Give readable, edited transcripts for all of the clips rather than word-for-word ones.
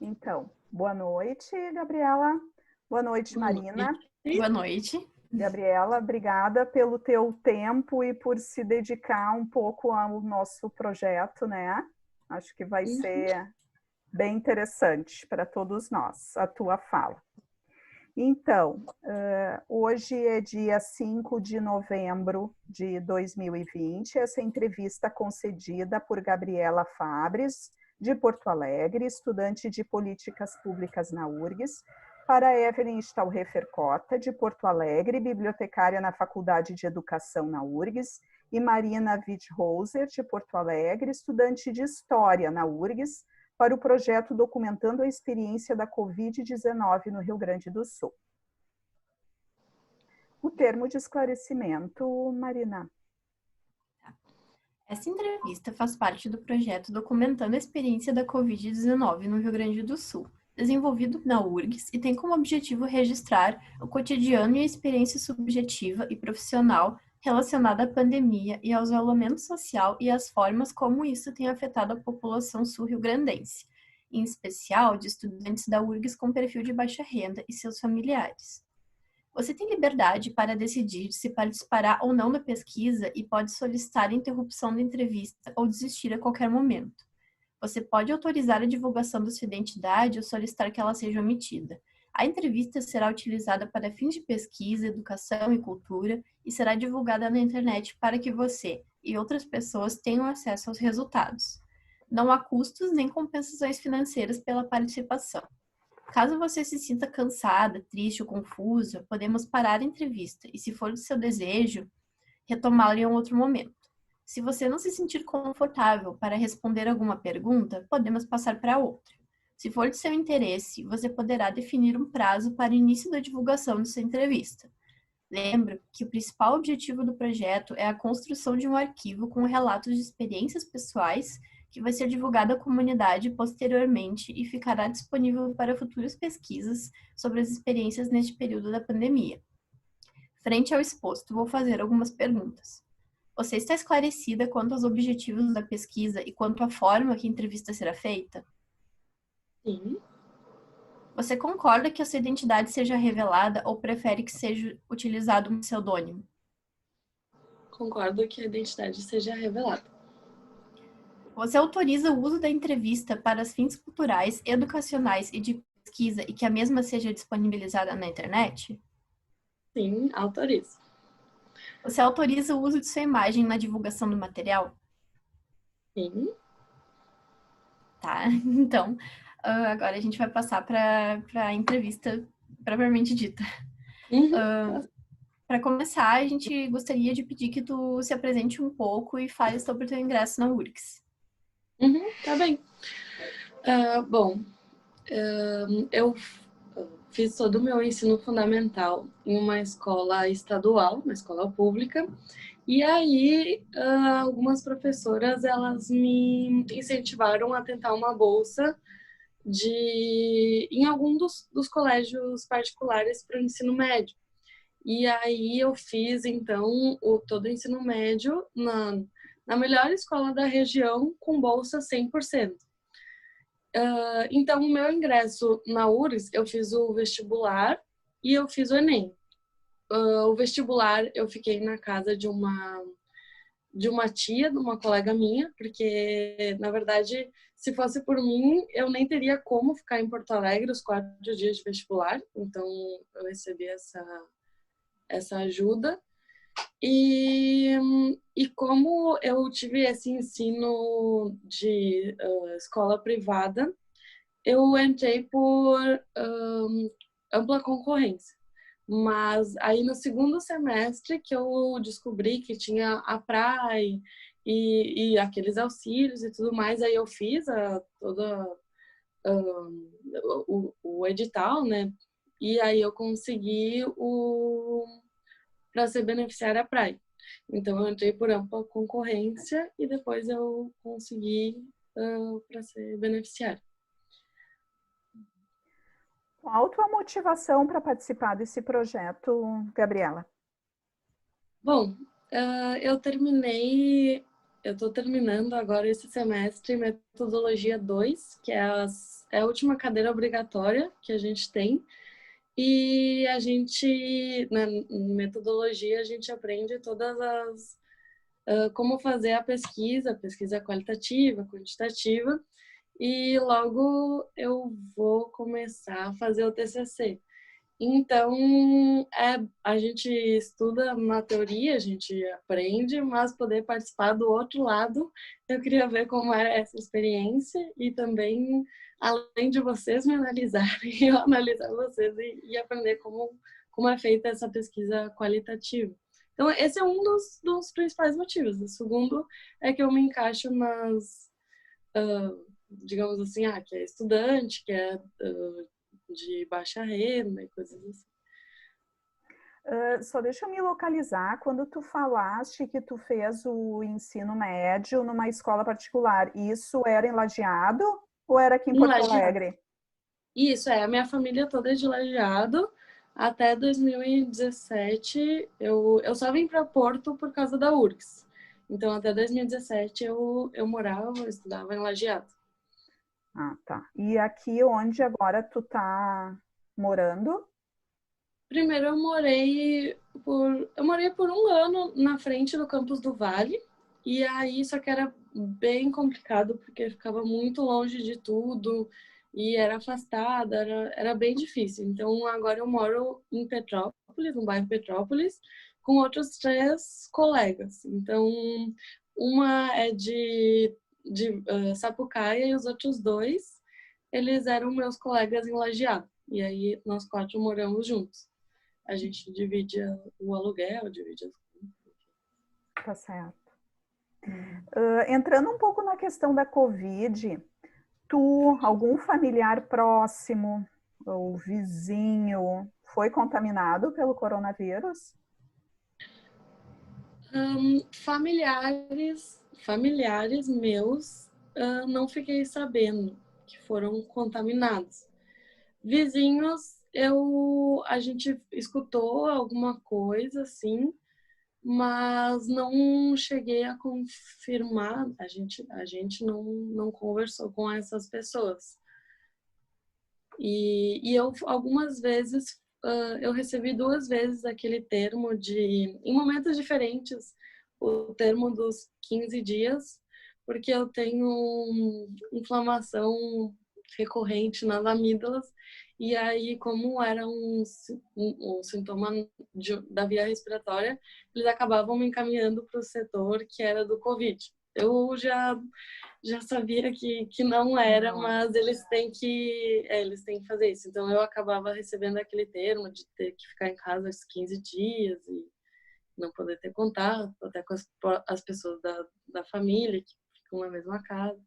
Então, boa noite, Gabriela. Boa noite, Marina. Boa noite. Gabriela, obrigada pelo teu tempo e por se dedicar um pouco ao nosso projeto, né? Acho que vai ser bem interessante para todos nós, a tua fala. Então, hoje é dia 5 de novembro de 2020, essa entrevista concedida por Gabriela Fabres, de Porto Alegre, estudante de Políticas Públicas na URGS, para Evelyn Stahlhofer Cota, de Porto Alegre, bibliotecária na Faculdade de Educação na URGS, e Marina Witthoser, de Porto Alegre, estudante de História na URGS, para o projeto Documentando a Experiência da Covid-19 no Rio Grande do Sul. O termo de esclarecimento, Marina. Essa entrevista faz parte do projeto Documentando a Experiência da Covid-19 no Rio Grande do Sul, desenvolvido na URGS e tem como objetivo registrar o cotidiano e a experiência subjetiva e profissional relacionada à pandemia e ao isolamento social e as formas como isso tem afetado a população sul-riograndense, em especial de estudantes da URGS com perfil de baixa renda e seus familiares. Você tem liberdade para decidir se participará ou não da pesquisa e pode solicitar a interrupção da entrevista ou desistir a qualquer momento. Você pode autorizar a divulgação da sua identidade ou solicitar que ela seja omitida. A entrevista será utilizada para fins de pesquisa, educação e cultura e será divulgada na internet para que você e outras pessoas tenham acesso aos resultados. Não há custos nem compensações financeiras pela participação. Caso você se sinta cansada, triste ou confusa, podemos parar a entrevista e, se for do seu desejo, retomá-la em um outro momento. Se você não se sentir confortável para responder alguma pergunta, podemos passar para outra. Se for de seu interesse, você poderá definir um prazo para o início da divulgação de sua entrevista. Lembra que o principal objetivo do projeto é a construção de um arquivo com relatos de experiências pessoais que vai ser divulgado à comunidade posteriormente e ficará disponível para futuras pesquisas sobre as experiências neste período da pandemia. Frente ao exposto, vou fazer algumas perguntas. Você está esclarecida quanto aos objetivos da pesquisa e quanto à forma que a entrevista será feita? Sim. Você concorda que a sua identidade seja revelada ou prefere que seja utilizado um pseudônimo? Concordo que a identidade seja revelada. Você autoriza o uso da entrevista para fins culturais, educacionais e de pesquisa e que a mesma seja disponibilizada na internet? Sim, autorizo. Você autoriza o uso de sua imagem na divulgação do material? Sim. Tá, então, agora a gente vai passar para a entrevista propriamente dita. Para começar, a gente gostaria de pedir que tu se apresente um pouco e fale sobre o teu ingresso na URGS. Tá bem. Eu fiz todo o meu ensino fundamental em uma escola estadual, uma escola pública, e aí algumas professoras elas me incentivaram a tentar uma bolsa em algum dos colégios particulares para o ensino médio. E aí eu fiz, então, todo o ensino médio na melhor escola da região com bolsa 100%. Então, o meu ingresso na URGS, eu fiz o vestibular e eu fiz o Enem. O vestibular, eu fiquei na casa de uma tia, de uma colega minha, porque, na verdade, se fosse por mim, eu nem teria como ficar em Porto Alegre os 4 dias de vestibular. Então, eu recebi essa ajuda. E como eu tive esse ensino de escola privada, eu entrei por ampla concorrência. Mas aí no segundo semestre que eu descobri que tinha a praia e aqueles auxílios e tudo mais, aí eu fiz o edital, né? E aí eu consegui para ser beneficiária à praia. Então eu entrei por ampla concorrência e depois eu consegui para ser beneficiária. Qual a tua motivação para participar desse projeto, Gabriela? Bom, eu estou terminando agora esse semestre Metodologia 2, que é é a última cadeira obrigatória que a gente tem. E a gente, na metodologia, a gente aprende todas as como fazer a pesquisa qualitativa, quantitativa, e logo eu vou começar a fazer o TCC. Então, a gente estuda na teoria, a gente aprende, mas poder participar do outro lado, eu queria ver como era essa experiência e também, além de vocês me analisarem, eu analisar vocês e aprender como é feita essa pesquisa qualitativa. Então, esse é um dos principais motivos. O segundo é que eu me encaixo digamos assim, que é estudante, que é de baixa renda e coisas assim. Só deixa eu me localizar. Quando tu falaste que tu fez o ensino médio numa escola particular, isso era em Lajeado ou era aqui em Porto Alegre? Isso, a minha família toda é de Lajeado. Até 2017, eu só vim para Porto por causa da URGS. Então, até 2017, eu eu estudava em Lajeado. Ah, tá. E aqui onde agora tu tá morando? Primeiro eu morei por um ano na frente do campus do Vale, e aí só que era bem complicado porque ficava muito longe de tudo e era afastada, era bem difícil. Então agora eu moro em Petrópolis, no bairro Petrópolis, com outros 3 colegas. Então uma é de Sapucaia e os outros 2, eles eram meus colegas em Lajeado. E aí nós 4 moramos juntos. A gente divide o aluguel, divide as contas. Tá certo. Entrando um pouco na questão da Covid, algum familiar próximo ou vizinho foi contaminado pelo coronavírus? Familiares meus, não fiquei sabendo que foram contaminados. Vizinhos, a gente escutou alguma coisa, assim, mas não cheguei a confirmar. A gente não conversou com essas pessoas. E eu, algumas vezes, eu recebi 2 vezes aquele termo em momentos diferentes, o termo dos 15 dias, porque eu tenho inflamação recorrente nas amígdalas, e aí, como era um sintoma da via respiratória, eles acabavam me encaminhando para o setor que era do Covid. Eu já sabia que não era, mas eles têm que fazer isso. Então eu acabava recebendo aquele termo de ter que ficar em casa os 15 dias e não poder ter contato até com as pessoas da família que ficam na mesma casa.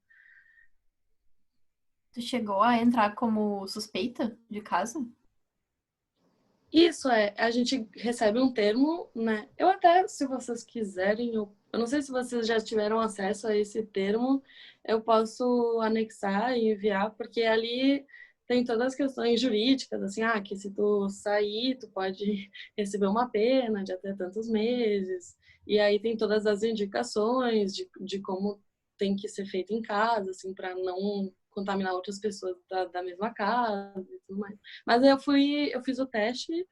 Tu chegou a entrar como suspeita de caso? Isso a gente recebe um termo, né? Eu até, se vocês quiserem, eu não sei se vocês já tiveram acesso a esse termo, eu posso anexar e enviar, porque ali tem todas as questões jurídicas, assim, que se tu sair, tu pode receber uma pena de até tantos meses, e aí tem todas as indicações de como tem que ser feito em casa, assim, para não contaminar outras pessoas da mesma casa e tudo mais. Mas eu fiz o teste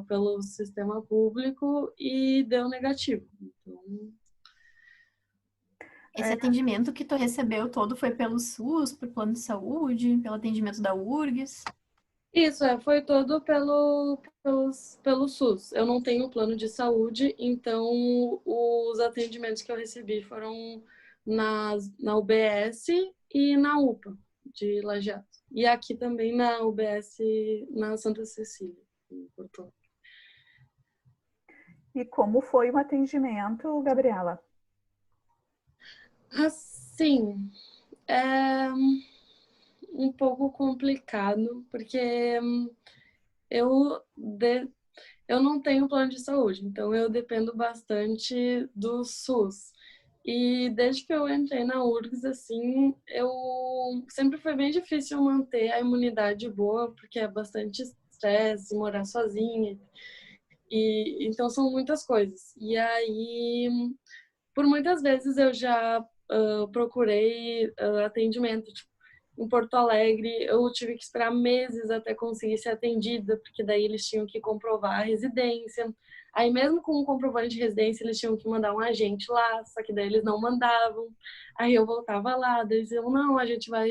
pelo sistema público e deu negativo. Então... Esse atendimento que tu recebeu todo foi pelo SUS, por plano de saúde, pelo atendimento da URGS? Isso, foi todo pelo SUS. Eu não tenho plano de saúde, então os atendimentos que eu recebi foram na UBS e na UPA de Lajeado. E aqui também na UBS, na Santa Cecília, em Porto Alegre. E como foi o atendimento, Gabriela? Assim, é um pouco complicado, porque eu não tenho plano de saúde, então eu dependo bastante do SUS. E desde que eu entrei na URGS, assim, sempre foi bem difícil manter a imunidade boa, porque é bastante estresse, morar sozinha. E então são muitas coisas. E aí, por muitas vezes eu já procurei atendimento, tipo, em Porto Alegre, eu tive que esperar meses até conseguir ser atendida, porque daí eles tinham que comprovar a residência. Aí mesmo com o comprovante de residência, eles tinham que mandar um agente lá, só que daí eles não mandavam. Aí eu voltava lá, daí eles diziam, não, a gente vai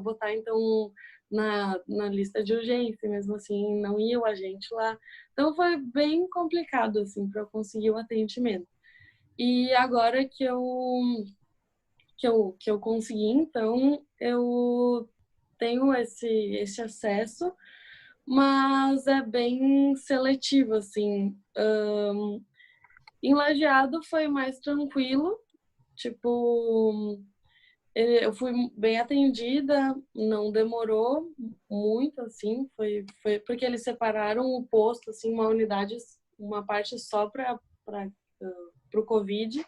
botar então na lista de urgência, mesmo assim não ia o agente lá. Então foi bem complicado assim para eu conseguir o atendimento. E agora que eu consegui, então eu tenho esse acesso, mas é bem seletivo, assim. Em Lajeado foi mais tranquilo, tipo, eu fui bem atendida, não demorou muito, assim, foi porque eles separaram o posto, assim, uma unidade, uma parte só para o Covid.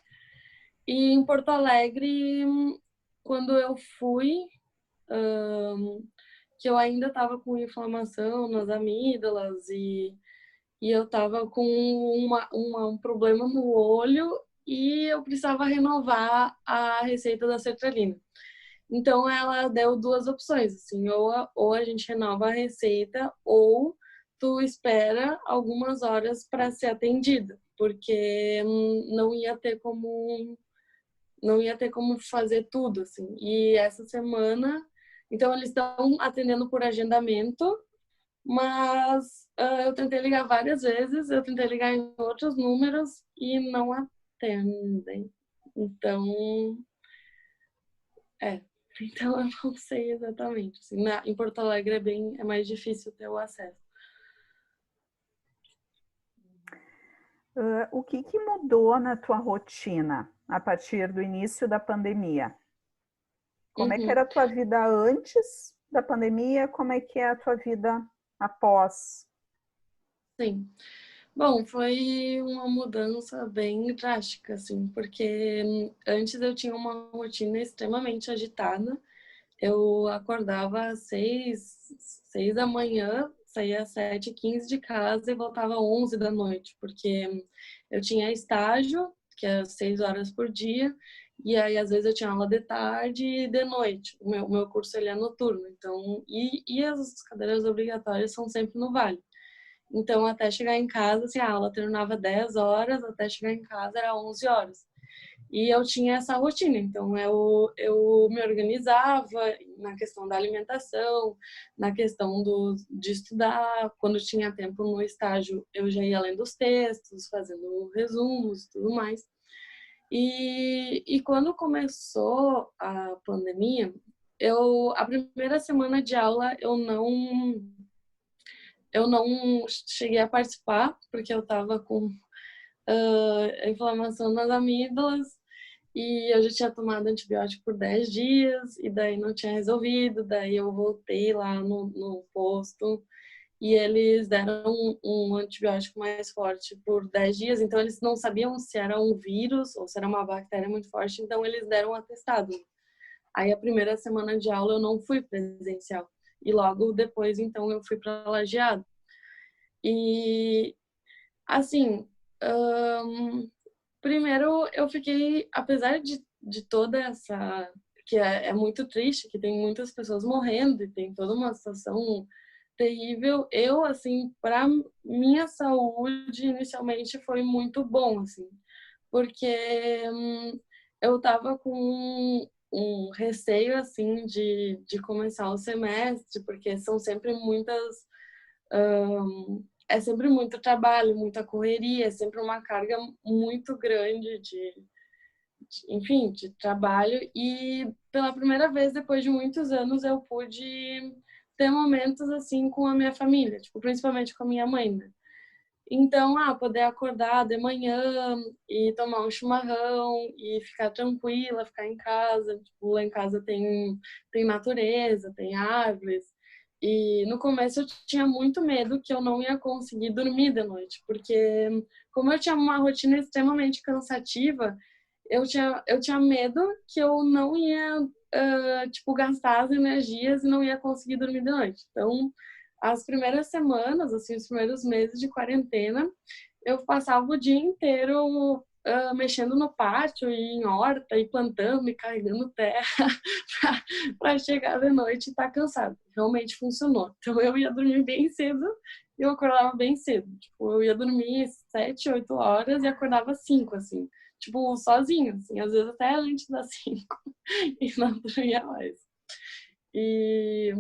E em Porto Alegre, quando eu fui, que eu ainda estava com inflamação nas amígdalas e eu estava com um problema no olho e eu precisava renovar a receita da sertralina. Então ela deu duas opções, assim, ou a gente renova a receita ou tu espera algumas horas para ser atendida, porque não ia ter como fazer tudo, assim. E essa semana, então eles estão atendendo por agendamento, mas eu tentei ligar várias vezes, eu tentei ligar em outros números e não atendem. Então, então eu não sei exatamente. Assim, em Porto Alegre é mais difícil ter o acesso. O que mudou na tua rotina a partir do início da pandemia? Como é que era a tua vida antes da pandemia? Como é que é a tua vida após? Sim. Bom, foi uma mudança bem drástica, assim, porque antes eu tinha uma rotina extremamente agitada. Eu acordava às 6 da manhã, saía às 7h15 de casa e voltava às 11 da noite, porque eu tinha estágio, que é 6 horas por dia, e aí às vezes eu tinha aula de tarde e de noite. O meu curso ele é noturno, então, e as cadeiras obrigatórias são sempre no Vale. Então, até chegar em casa, assim, a aula terminava 10 horas, até chegar em casa era 11 horas. E eu tinha essa rotina, então eu me organizava na questão da alimentação, na questão de estudar. Quando tinha tempo no estágio, eu já ia lendo os textos, fazendo resumos e tudo mais. E quando começou a pandemia, a primeira semana de aula eu não cheguei a participar, porque eu estava com inflamação nas amígdalas e eu já tinha tomado antibiótico por 10 dias e daí não tinha resolvido, daí eu voltei lá no posto e eles deram um antibiótico mais forte por 10 dias, então eles não sabiam se era um vírus ou se era uma bactéria muito forte, então eles deram um atestado. Aí a primeira semana de aula eu não fui presencial e logo depois então eu fui para Lajeado. E assim, primeiro eu fiquei, apesar de toda essa, que é muito triste, que tem muitas pessoas morrendo e tem toda uma situação terrível, eu, assim, para minha saúde, inicialmente foi muito bom, assim, porque eu tava com um receio, assim, de começar o semestre, porque são sempre é sempre muito trabalho, muita correria, é sempre uma carga muito grande enfim, de trabalho. E pela primeira vez, depois de muitos anos, eu pude ter momentos assim com a minha família, tipo, principalmente com a minha mãe, né? Então, poder acordar de manhã e tomar um chimarrão e ficar tranquila, ficar em casa. Tipo, lá em casa tem natureza, tem árvores. E no começo eu tinha muito medo que eu não ia conseguir dormir de noite, porque como eu tinha uma rotina extremamente cansativa, eu tinha medo que eu não ia, tipo, gastar as energias e não ia conseguir dormir de noite. Então, as primeiras semanas, assim, os primeiros meses de quarentena, eu passava o dia inteiro mexendo no pátio e em horta e plantando e carregando terra para chegar de noite e estar cansada. Realmente funcionou. Então eu ia dormir bem cedo e eu acordava bem cedo. Tipo, eu ia dormir 7, 8 horas e acordava 5, assim. Tipo, sozinha, assim. Às vezes até antes das 5 e não dormia mais. E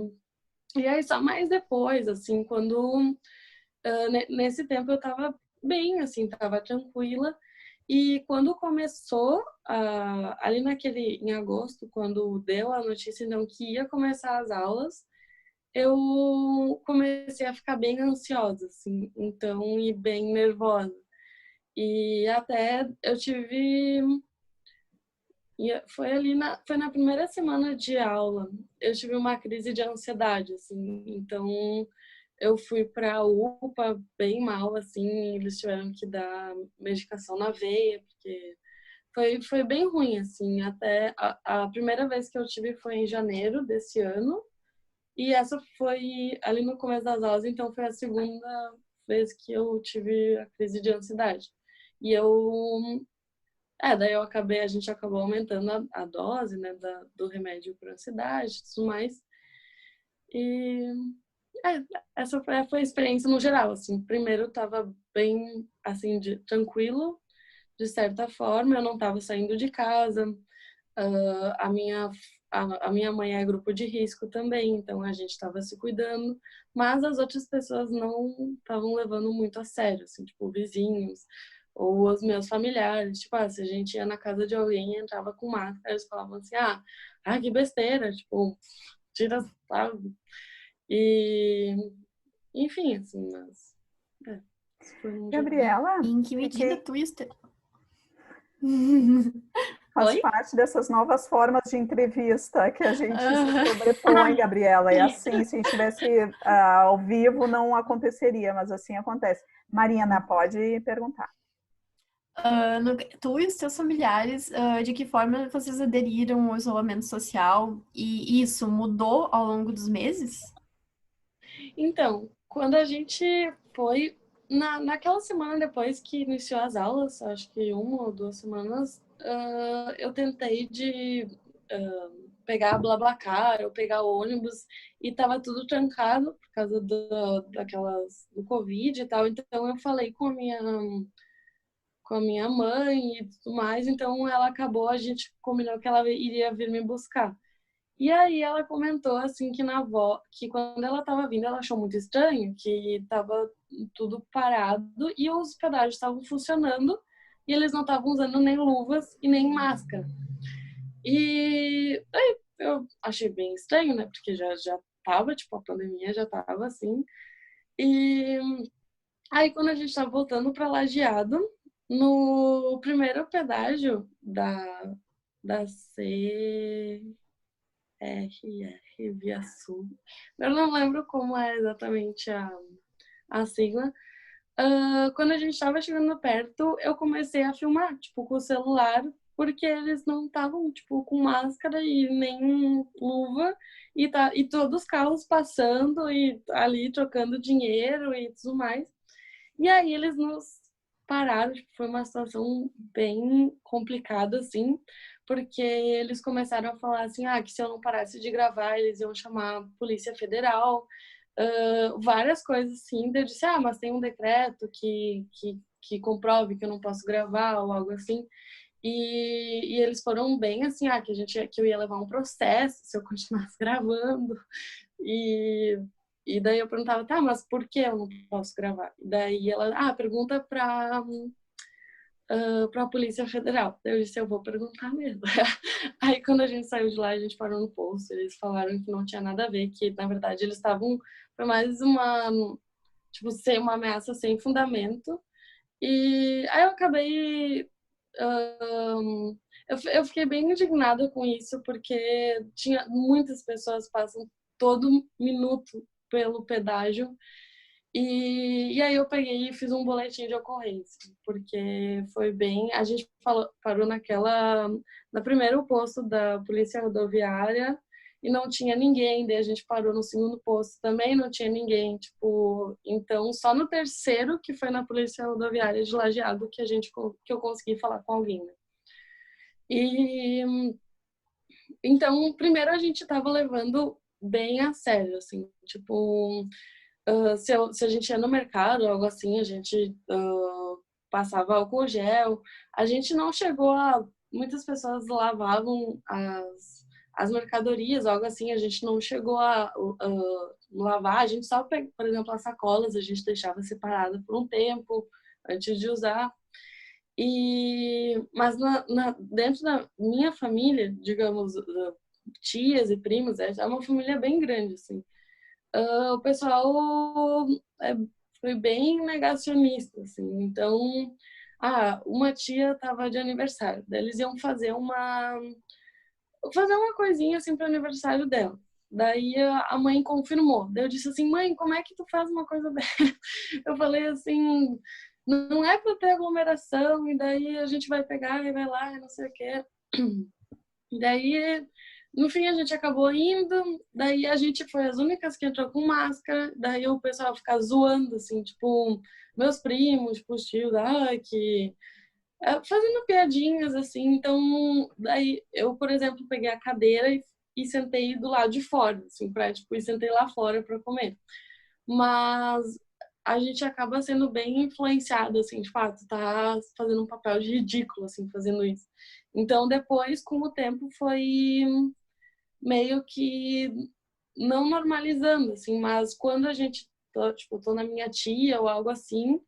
aí só mais depois, assim, quando... nesse tempo eu tava bem, assim, tava tranquila. E quando começou, ali em agosto, quando deu a notícia então, que ia começar as aulas, eu comecei a ficar bem ansiosa, assim, então, e bem nervosa. E até eu tive... foi na primeira semana de aula, eu tive uma crise de ansiedade, assim, então eu fui para a UPA bem mal, assim, eles tiveram que dar medicação na veia, porque foi bem ruim, assim, até a primeira vez que eu tive foi em janeiro desse ano, e essa foi ali no começo das aulas, então foi a segunda vez que eu tive a crise de ansiedade. E daí a gente acabou aumentando a dose, né, do remédio para ansiedade e tudo mais. E essa foi a experiência no geral, assim. Primeiro estava bem, assim, tranquilo, de certa forma, eu não estava saindo de casa. A minha mãe é grupo de risco também, então a gente estava se cuidando, mas as outras pessoas não estavam levando muito a sério, assim, tipo, vizinhos ou os meus familiares. Tipo, se a gente ia na casa de alguém e entrava com máscara, eles falavam assim, que besteira, tipo, tira, sabe? E, enfim, assim, mas... isso foi um geral. Gabriela, Em que medida fiquei... Twister? faz Oi? parte dessas novas formas de entrevista que a gente se sobrepõe, Gabriela. É assim, se a gente estivesse ao vivo, não aconteceria, mas assim acontece. Marina, pode perguntar. Tu e os teus familiares, de que forma vocês aderiram ao isolamento social? E isso mudou ao longo dos meses? Então, quando a gente foi naquela semana depois que iniciou as aulas, acho que 1 ou 2 semanas, eu tentei de pegar BlaBlaCar ou pegar ônibus e tava tudo trancado por causa do Covid e tal. Então eu falei com a minha mãe e tudo mais. Então a gente combinou que ela iria vir me buscar. E aí ela comentou assim que quando ela estava vindo, ela achou muito estranho que estava tudo parado e os pedágios estavam funcionando e eles não estavam usando nem luvas e nem máscara. E aí eu achei bem estranho, né? Porque já tava, tipo, a pandemia já tava assim. E aí quando a gente estava voltando para Lajeado, no primeiro pedágio da RR Via Sul. Eu não lembro como é exatamente a sigla. Quando a gente estava chegando perto, eu comecei a filmar, tipo, com o celular, porque eles não estavam, tipo, com máscara e nem luva, e todos os carros passando e ali trocando dinheiro e tudo mais. E aí eles nos pararam, tipo, foi uma situação bem complicada, assim, porque eles começaram a falar assim, que se eu não parasse de gravar, eles iam chamar a Polícia Federal, várias coisas assim. Eu disse, mas tem um decreto que comprove que eu não posso gravar ou algo assim. E eles foram bem assim, que eu ia levar um processo se eu continuasse gravando. E daí eu perguntava, tá, mas por que eu não posso gravar? E daí ela, pergunta para a Polícia Federal. Eu disse, eu vou perguntar mesmo. Aí quando a gente saiu de lá, a gente parou no posto, eles falaram que não tinha nada a ver, que na verdade eles estavam, foi mais ser uma ameaça sem fundamento. E aí eu acabei, eu fiquei bem indignada com isso, porque muitas pessoas passam todo minuto pelo pedágio. E aí eu peguei e fiz um boletim de ocorrência, porque foi bem... A gente parou no primeiro posto da Polícia Rodoviária e não tinha ninguém. Daí a gente parou no segundo posto, também não tinha ninguém. Tipo, então só no terceiro, que foi na Polícia Rodoviária de Lajeado, que eu consegui falar com alguém, né? E então, primeiro a gente estava levando bem a sério, assim, tipo, se a gente ia no mercado, algo assim, a gente passava álcool gel. A gente não chegou a... Muitas pessoas lavavam as mercadorias, algo assim, a gente não chegou a lavar. A gente só, por exemplo, as sacolas, a gente deixava separada por um tempo antes de usar. Mas dentro da minha família, digamos, tias e primos, é uma família bem grande, assim. O pessoal foi bem negacionista, assim. Então, uma tia estava de aniversário, daí eles iam fazer uma coisinha assim para o aniversário dela. Daí a mãe confirmou. Daí eu disse assim: mãe, como é que tu faz uma coisa dessa? Eu falei assim: não é para ter aglomeração, e daí a gente vai pegar e vai lá, e não sei o quê. Daí, no fim, a gente acabou indo, daí a gente foi as únicas que entrou com máscara, daí o pessoal fica zoando, assim, tipo, meus primos, tipo, os tios, que... fazendo piadinhas, assim, então, daí eu, por exemplo, peguei a cadeira e sentei do lado de fora, assim, e sentei lá fora para comer. Mas a gente acaba sendo bem influenciado, assim, de fato, tá fazendo um papel de ridículo, assim, fazendo isso. Então, depois, com o tempo, foi meio que não normalizando, assim, mas quando a gente, tô na minha tia ou algo assim,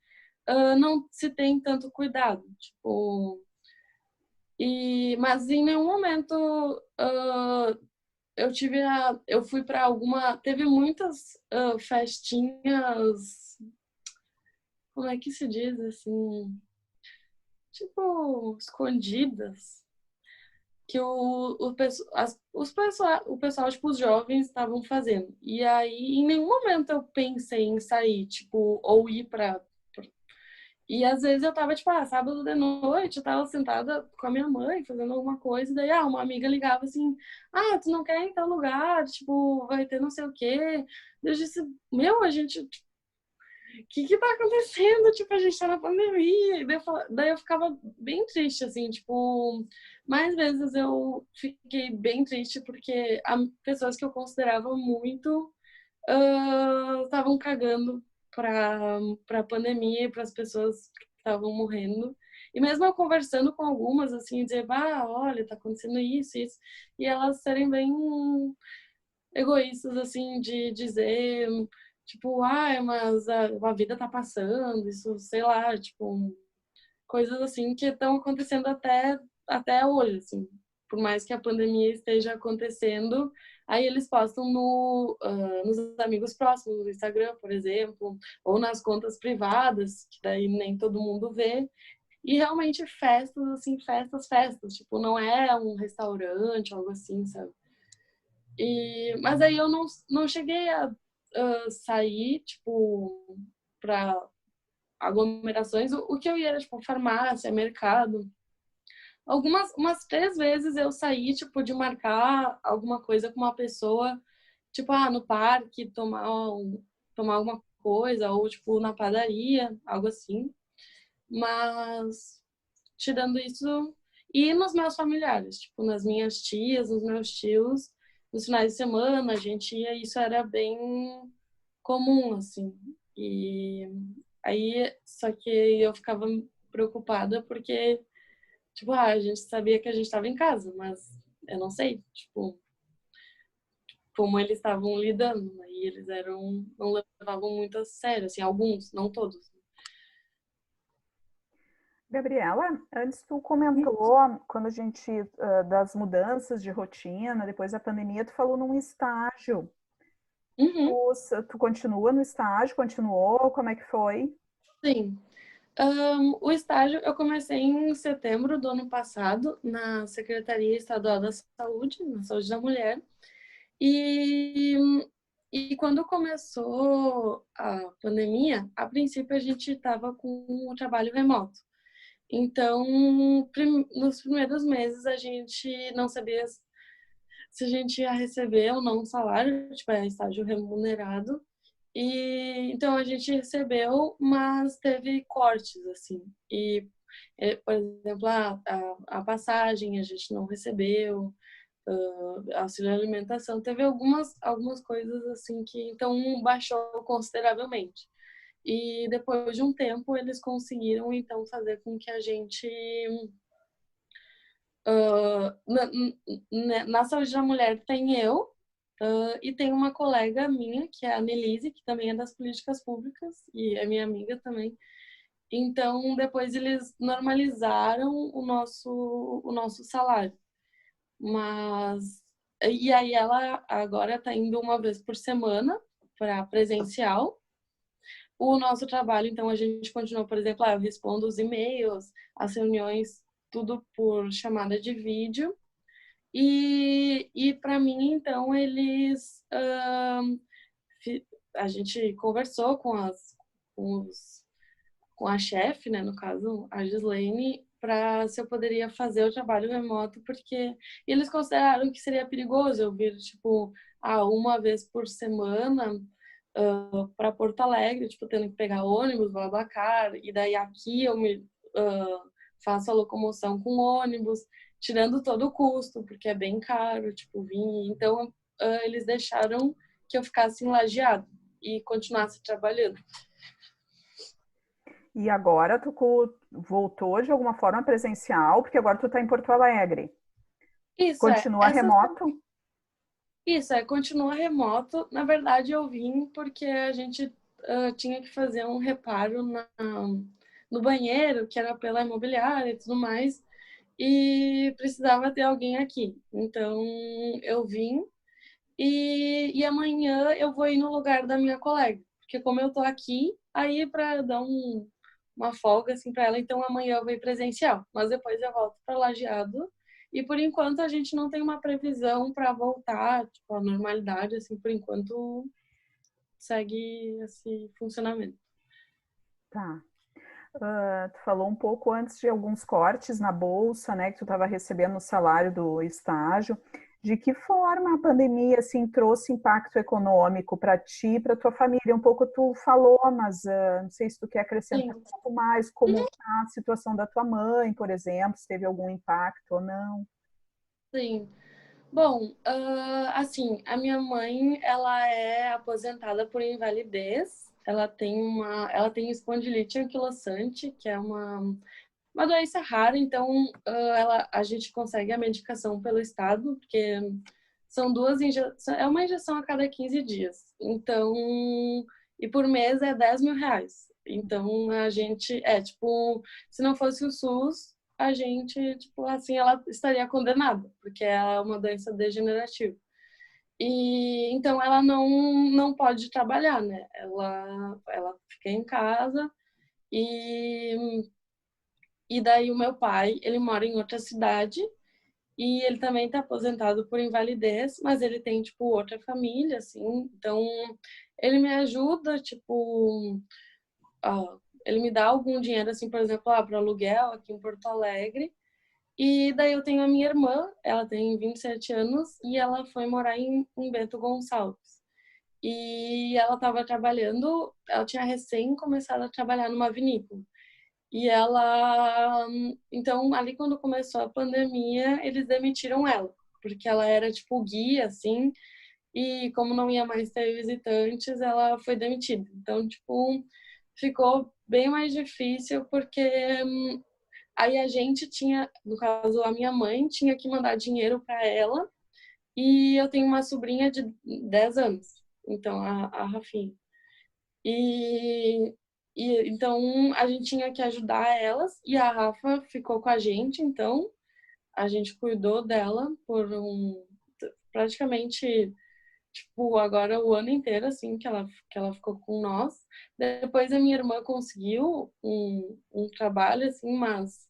não se tem tanto cuidado, tipo... Mas em nenhum momento eu fui para teve muitas festinhas, como é que se diz, assim, tipo, escondidas, que o pessoal, tipo, os jovens estavam fazendo. E aí, em nenhum momento eu pensei em sair, tipo, ou ir E às vezes eu tava, tipo, sábado de noite, eu tava sentada com a minha mãe, fazendo alguma coisa, e daí, uma amiga ligava assim: tu não quer ir em tal lugar? Tipo, vai ter não sei o quê. Eu disse: meu, a gente... O que tá acontecendo? Tipo, a gente tá na pandemia. E daí eu ficava bem triste, assim, tipo... Mais vezes eu fiquei bem triste porque pessoas que eu considerava muito estavam cagando para a pandemia e para as pessoas que estavam morrendo. E mesmo eu conversando com algumas, assim, dizer, olha, tá acontecendo isso, isso. E elas serem bem egoístas, assim, de dizer, tipo, mas a vida tá passando, isso, sei lá, tipo, coisas assim que estão acontecendo até hoje, assim. Por mais que a pandemia esteja acontecendo, aí eles postam nos amigos próximos, no Instagram, por exemplo, ou nas contas privadas, que daí nem todo mundo vê. E realmente festas, assim, festas. Tipo, não é um restaurante, algo assim, sabe? Mas aí eu não cheguei a sair, tipo, para aglomerações. O que eu ia era, tipo, farmácia, mercado. Umas 3 vezes eu saí, tipo, de marcar alguma coisa com uma pessoa, tipo, no parque, tomar alguma coisa, ou, tipo, na padaria, algo assim. Mas, tirando isso, e nos meus familiares, tipo, nas minhas tias, nos meus tios, nos finais de semana, a gente ia, isso era bem comum, assim. E aí, só que eu ficava preocupada porque, tipo, a gente sabia que a gente estava em casa, mas eu não sei, tipo, como eles estavam lidando. Aí eles não levavam muito a sério, assim, alguns, não todos. Gabriela, antes tu comentou, quando a gente, das mudanças de rotina, depois da pandemia, tu falou num estágio. Uhum. Tu continua no estágio? Continuou? Como é que foi? Sim. O estágio eu comecei em setembro do ano passado na Secretaria Estadual da Saúde, na Saúde da Mulher. E, e quando começou a pandemia, a princípio a gente estava com o trabalho remoto. Então, nos primeiros meses a gente não sabia se a gente ia receber ou não um salário, tipo, é estágio remunerado. E então a gente recebeu, mas teve cortes, assim. E, por exemplo, a passagem a gente não recebeu, auxílio alimentação, teve algumas coisas assim que então baixou consideravelmente. E depois de um tempo eles conseguiram então fazer com que a gente na saúde da mulher tem eu e tem uma colega minha, que é a Nelise, que também é das políticas públicas e é minha amiga também. Então, depois eles normalizaram o nosso salário. Mas, e aí ela agora está indo uma vez por semana para presencial. O nosso trabalho, então, a gente continua, por exemplo, eu respondo os e-mails, as reuniões, tudo por chamada de vídeo. E para mim, então, a gente conversou com a chefe, né, no caso, a Gislaine, para se eu poderia fazer o trabalho remoto, porque eles consideraram que seria perigoso eu vir, tipo, uma vez por semana para Porto Alegre, tipo, tendo que pegar ônibus, BlaBlaCar, e daí aqui eu faço a locomoção com ônibus, tirando todo o custo, porque é bem caro, tipo, vir. Então, eles deixaram que eu ficasse em Lajeado e continuasse trabalhando. E agora tu voltou de alguma forma presencial, porque agora tu está em Porto Alegre. Isso Continua remoto? Continua remoto. Na verdade, eu vim porque a gente tinha que fazer um reparo no banheiro, que era pela imobiliária e tudo mais, e precisava ter alguém aqui. Então, eu vim e amanhã eu vou ir no lugar da minha colega, porque como eu tô aqui, aí para dar uma folga assim para ela, então amanhã eu vou ir presencial, mas depois eu volto para Lajeado. E por enquanto a gente não tem uma previsão para voltar, tipo, à normalidade, assim, por enquanto segue esse funcionamento. Tá. Tu falou um pouco antes de alguns cortes na bolsa, né, que tu estava recebendo o salário do estágio. De que forma a pandemia assim trouxe impacto econômico para ti, para tua família? Um pouco tu falou, mas não sei se tu quer acrescentar Sim. um pouco mais, como está a situação da tua mãe, por exemplo, se teve algum impacto ou não. Sim. Bom, assim, a minha mãe, ela é aposentada por invalidez. Ela tem espondilite anquilosante, que é uma doença rara, então a gente consegue a medicação pelo Estado, porque são é uma injeção a cada 15 dias. Então, e por mês é 10 mil reais. Então, a gente, tipo, se não fosse o SUS, a gente, tipo, assim, ela estaria condenada, porque é uma doença degenerativa. E então ela não pode trabalhar, né? Ela fica em casa e daí o meu pai, ele mora em outra cidade e ele também está aposentado por invalidez, mas ele tem, tipo, outra família, assim. Então, ele me ajuda, tipo, ele me dá algum dinheiro, assim, por exemplo, para aluguel aqui em Porto Alegre. E daí eu tenho a minha irmã, ela tem 27 anos e ela foi morar em Bento Gonçalves. E ela estava trabalhando, ela tinha recém começado a trabalhar numa vinícola. E ela, então, ali quando começou a pandemia, eles demitiram ela, porque ela era tipo guia, assim, e como não ia mais ter visitantes, ela foi demitida. Então, tipo, ficou bem mais difícil, porque aí a gente tinha, no caso, a minha mãe tinha que mandar dinheiro para ela, e eu tenho uma sobrinha de 10 anos, então, a Rafinha. E, então a gente tinha que ajudar elas e a Rafa ficou com a gente, então a gente cuidou dela por praticamente tipo agora o ano inteiro assim que ela ficou com nós. Depois a minha irmã conseguiu um trabalho assim, mas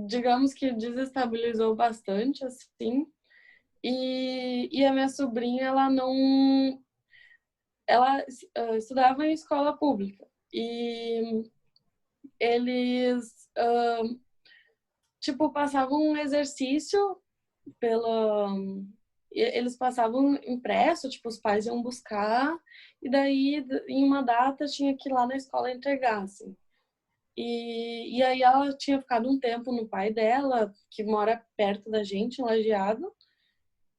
digamos que desestabilizou bastante assim. E a minha sobrinha ela estudava em escola pública e eles tipo, passavam um exercício pela... Eles passavam impresso, tipo, os pais iam buscar, e daí, em uma data, tinha que ir lá na escola entregar, assim. E aí ela tinha ficado um tempo no pai dela, que mora perto da gente, em Lajeado.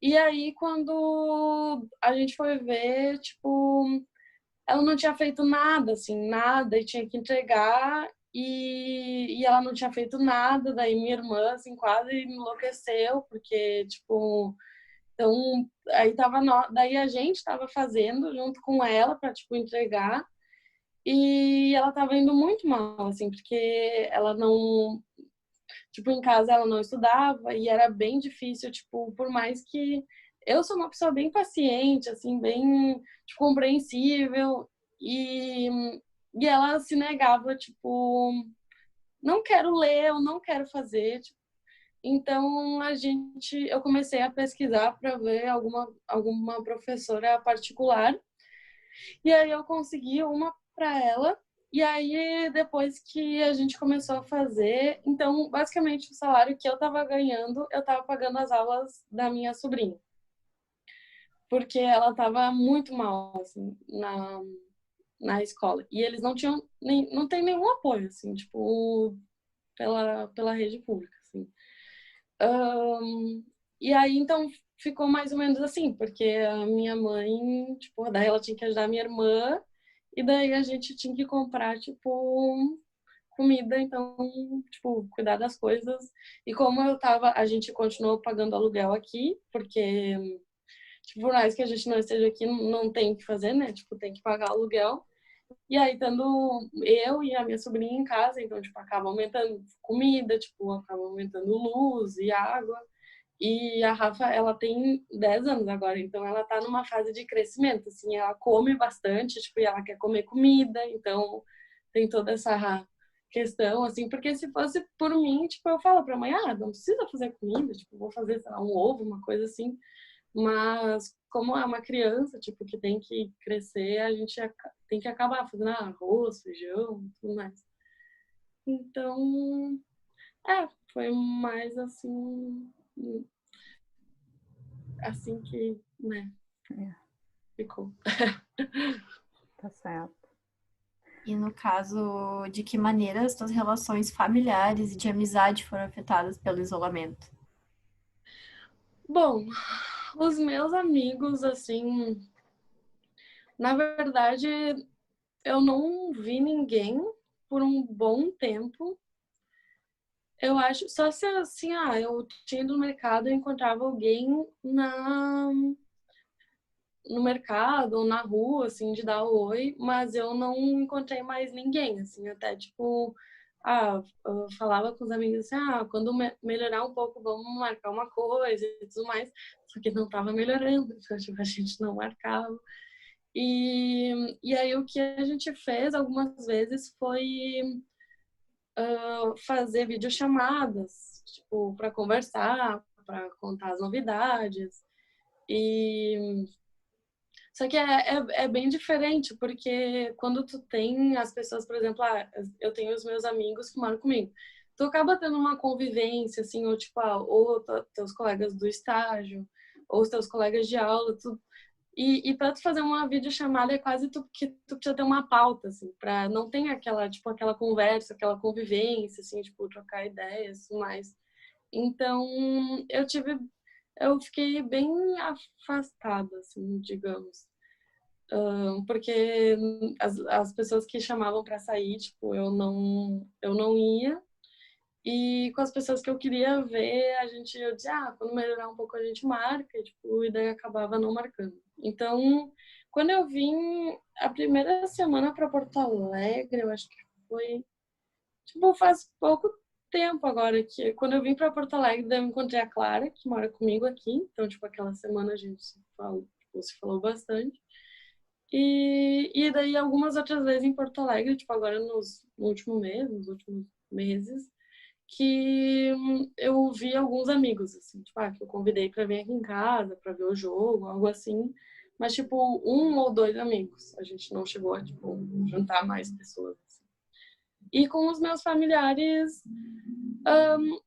E aí, quando a gente foi ver, tipo, ela não tinha feito nada, assim, nada, e tinha que entregar, e ela não tinha feito nada, daí minha irmã, assim, quase enlouqueceu, porque, tipo, então, aí tava, daí a gente tava fazendo junto com ela para tipo, entregar, e ela tava indo muito mal, assim, porque ela não, tipo, em casa ela não estudava, e era bem difícil, tipo, por mais que eu sou uma pessoa bem paciente, assim, bem tipo, compreensível, e, e ela se negava, tipo, não quero ler, eu não quero fazer, tipo, então eu comecei a pesquisar para ver alguma professora particular, e aí eu consegui uma para ela. E aí, depois que a gente começou a fazer, então, basicamente, o salário que eu estava ganhando, eu estava pagando as aulas da minha sobrinha. Porque ela estava muito mal, assim, na escola. E eles não tinham, não tem nenhum apoio, assim, tipo, pela rede pública, assim. E aí, então, ficou mais ou menos assim, porque a minha mãe, tipo, daí ela tinha que ajudar a minha irmã, e daí a gente tinha que comprar, tipo, comida, então, tipo, cuidar das coisas. E como a gente continuou pagando aluguel aqui, porque, tipo, por mais que a gente não esteja aqui, não tem o que fazer, né? Tipo, tem que pagar aluguel. E aí, estando eu e a minha sobrinha em casa, então, tipo, acaba aumentando comida, tipo, acaba aumentando luz e água. E a Rafa, ela tem 10 anos agora, então ela tá numa fase de crescimento, assim, ela come bastante, tipo, e ela quer comer comida, então tem toda essa questão, assim, porque se fosse por mim, tipo, eu falo pra mãe, não precisa fazer comida, tipo, vou fazer, sei lá, um ovo, uma coisa assim, mas como é uma criança, tipo, que tem que crescer, a gente tem que acabar fazendo arroz, feijão, tudo mais. Então, foi mais assim que, né, ficou. Tá certo. E no caso, de que maneira as tuas relações familiares e de amizade foram afetadas pelo isolamento? Bom, os meus amigos, assim, na verdade, eu não vi ninguém por um bom tempo. Eu acho, só se assim, eu tinha ido no mercado e encontrava alguém no mercado ou na rua, assim, de dar oi, mas eu não encontrei mais ninguém, assim, até tipo, eu falava com os amigos assim, quando melhorar um pouco, vamos marcar uma coisa e tudo mais, só que não tava melhorando, então, tipo, a gente não marcava. E aí o que a gente fez algumas vezes foi fazer videochamadas, tipo, para conversar, para contar as novidades. E só que é bem diferente, porque quando tu tem as pessoas, por exemplo, eu tenho os meus amigos que moram comigo. Tu acaba tendo uma convivência, assim, ou tipo, ou teus colegas do estágio, ou os teus colegas de aula, e para tu fazer uma videochamada é quase que tu precisa ter uma pauta, assim, para não ter aquela conversa, aquela convivência, assim, tipo, trocar ideias, tudo mais. Então, eu fiquei bem afastada, assim, digamos. Porque as pessoas que chamavam para sair, tipo, eu não ia. E com as pessoas que eu queria ver, eu dizia, quando melhorar um pouco a gente marca, e, tipo, e daí acabava não marcando. Então, quando eu vim a primeira semana para Porto Alegre, eu acho que foi, tipo, faz pouco tempo agora que quando eu vim para Porto Alegre, daí eu encontrei a Clara, que mora comigo aqui. Então, tipo, aquela semana a gente se falou bastante. E daí algumas outras vezes em Porto Alegre, tipo agora no último mês, nos últimos meses, que eu vi alguns amigos, assim, tipo, que eu convidei para vir aqui em casa, para ver o jogo, algo assim. Mas, tipo, um ou dois amigos. A gente não chegou a, tipo, juntar mais pessoas. Assim. E com os meus familiares,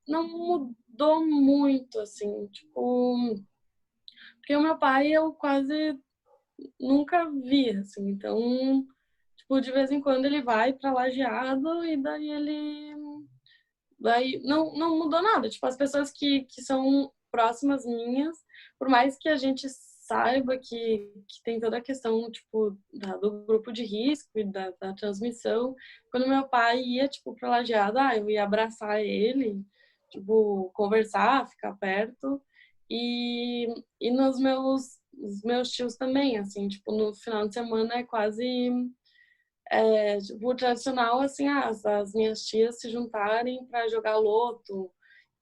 não mudou muito, assim, tipo... Porque o meu pai eu quase nunca vi, assim, então, tipo, de vez em quando ele vai pra Lajeado e daí ele... Daí não mudou nada. Tipo, as pessoas que são próximas minhas, por mais que a gente saiba que tem toda a questão, tipo, do grupo de risco e da transmissão, quando meu pai ia, tipo, pra Lajeado, eu ia abraçar ele, tipo, conversar, ficar perto. E os meus tios também, assim, tipo, no final de semana é quase tipo, o tradicional, assim, as minhas tias se juntarem para jogar loto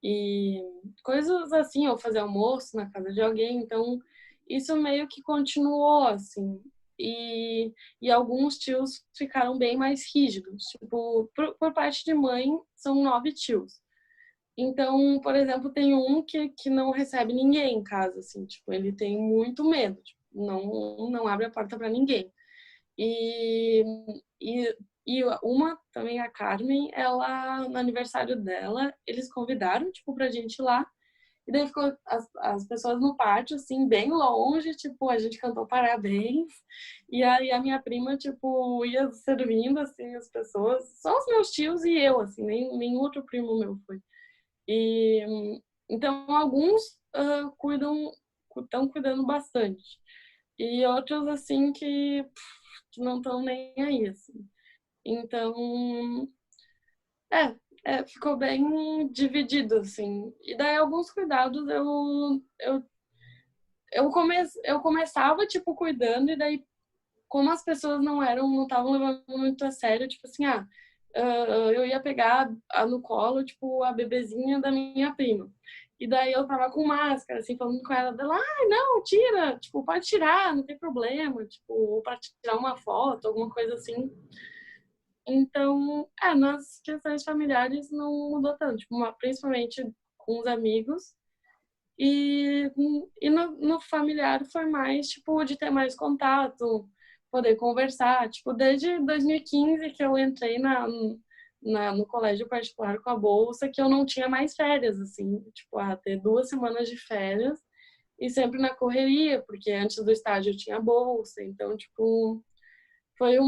e coisas assim, ou fazer almoço na casa de alguém. Então, isso meio que continuou, assim. E alguns tios ficaram bem mais rígidos. Tipo, por parte de mãe, são 9 tios. Então, por exemplo, tem um que não recebe ninguém em casa, assim. Tipo, ele tem muito medo. Tipo, não abre a porta para ninguém. E, e, e uma também, a Carmen, ela, no aniversário dela, eles convidaram, tipo, pra gente ir lá. E daí ficou as pessoas no pátio, assim, bem longe, tipo, a gente cantou parabéns. E aí a minha prima, tipo, ia servindo, assim, as pessoas. Só os meus tios e eu, assim, nem outro primo meu foi. E então, alguns estão cuidando bastante. E outros, assim, que não estão nem aí, assim. Então, ficou bem dividido, assim. E daí alguns cuidados eu começava, tipo, cuidando, e daí, como as pessoas não estavam levando muito a sério, tipo assim, eu ia pegar no colo, tipo, a bebezinha da minha prima. E daí eu tava com máscara, assim, falando com ela, dela, não, tira, tipo, pode tirar, não tem problema, tipo, ou pra tirar uma foto, alguma coisa assim. Então, nas questões familiares não mudou tanto, tipo, principalmente com os amigos. E no familiar foi mais, tipo, de ter mais contato, poder conversar. Tipo, desde 2015 que eu entrei no colégio particular com a bolsa, que eu não tinha mais férias, assim, tipo, ter 2 semanas de férias e sempre na correria, porque antes do estágio eu tinha bolsa. Então, tipo, foi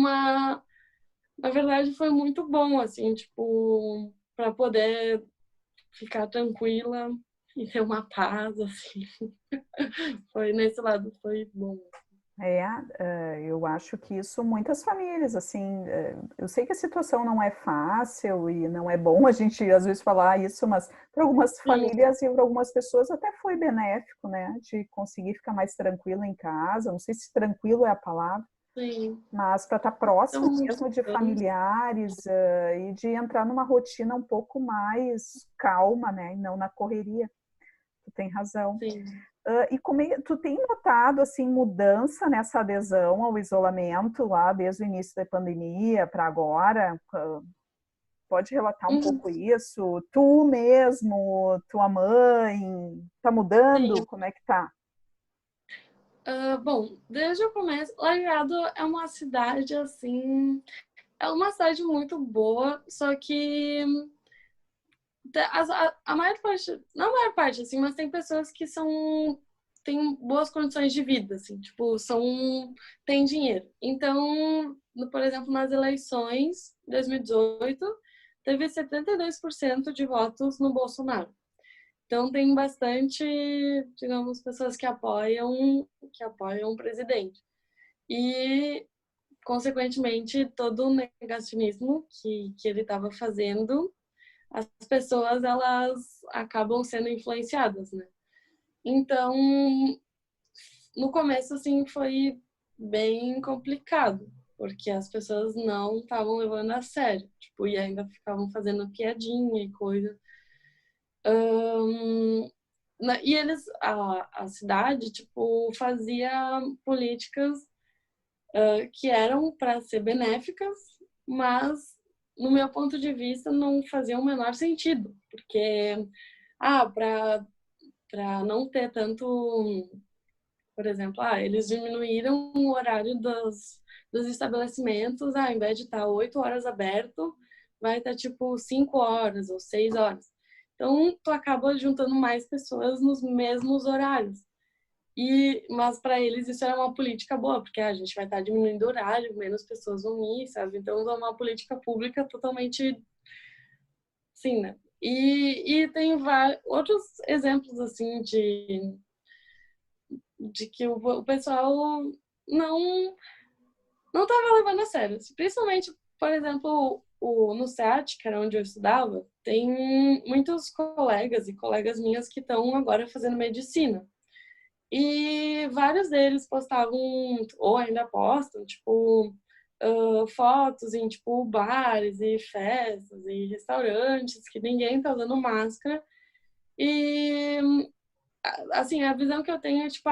na verdade, foi muito bom, assim, tipo, para poder ficar tranquila e ter uma paz, assim. Foi nesse lado, foi bom. Eu acho que isso muitas famílias, assim, eu sei que a situação não é fácil e não é bom a gente às vezes falar isso, mas para algumas Sim, famílias e para algumas pessoas até foi benéfico, né, de conseguir ficar mais tranquilo em casa, não sei se tranquilo é a palavra, sim. mas para estar próximo Então, mesmo de familiares e de entrar numa rotina um pouco mais calma, né, e não na correria. Tu tem razão. sim. E tu tem notado assim mudança nessa adesão ao isolamento lá desde o início da pandemia para agora? Pode relatar um pouco isso? Tu mesmo, tua mãe, tá mudando? Sim. Como é que tá? Bom, desde o começo, Lajeado é uma cidade, assim, é uma cidade muito boa, só que a maior parte, não a maior parte, assim, mas tem pessoas que têm boas condições de vida, assim, tipo, têm dinheiro. Então, por exemplo, nas eleições de 2018, teve 72% de votos no Bolsonaro. Então, tem bastante, digamos, pessoas que apoiam o presidente. E, consequentemente, todo o negacionismo que ele estava fazendo, as pessoas elas acabam sendo influenciadas, né? Então, no começo assim foi bem complicado, porque as pessoas não estavam levando a sério, tipo, e ainda ficavam fazendo piadinha e coisa. E a cidade, tipo, fazia políticas que eram para ser benéficas, mas no meu ponto de vista não fazia o menor sentido, porque para não ter tanto, por exemplo, eles diminuíram o horário dos estabelecimentos, ao invés de estar 8 horas aberto, vai estar, tipo, 5 horas ou 6 horas. Então, tu acaba juntando mais pessoas nos mesmos horários. Mas para eles isso era uma política boa, porque a gente vai estar diminuindo o horário, menos pessoas vão ir, sabe? Então, é uma política pública totalmente, sim, né? E tem vários outros exemplos, assim, de que o pessoal não não estava levando a sério. Principalmente, por exemplo, no SEAT, que era onde eu estudava, tem muitos colegas e colegas minhas que estão agora fazendo medicina. E vários deles postavam, ou ainda postam, tipo, fotos em, tipo, bares e festas e restaurantes, que ninguém tá usando máscara. E, assim, a visão que eu tenho é, tipo,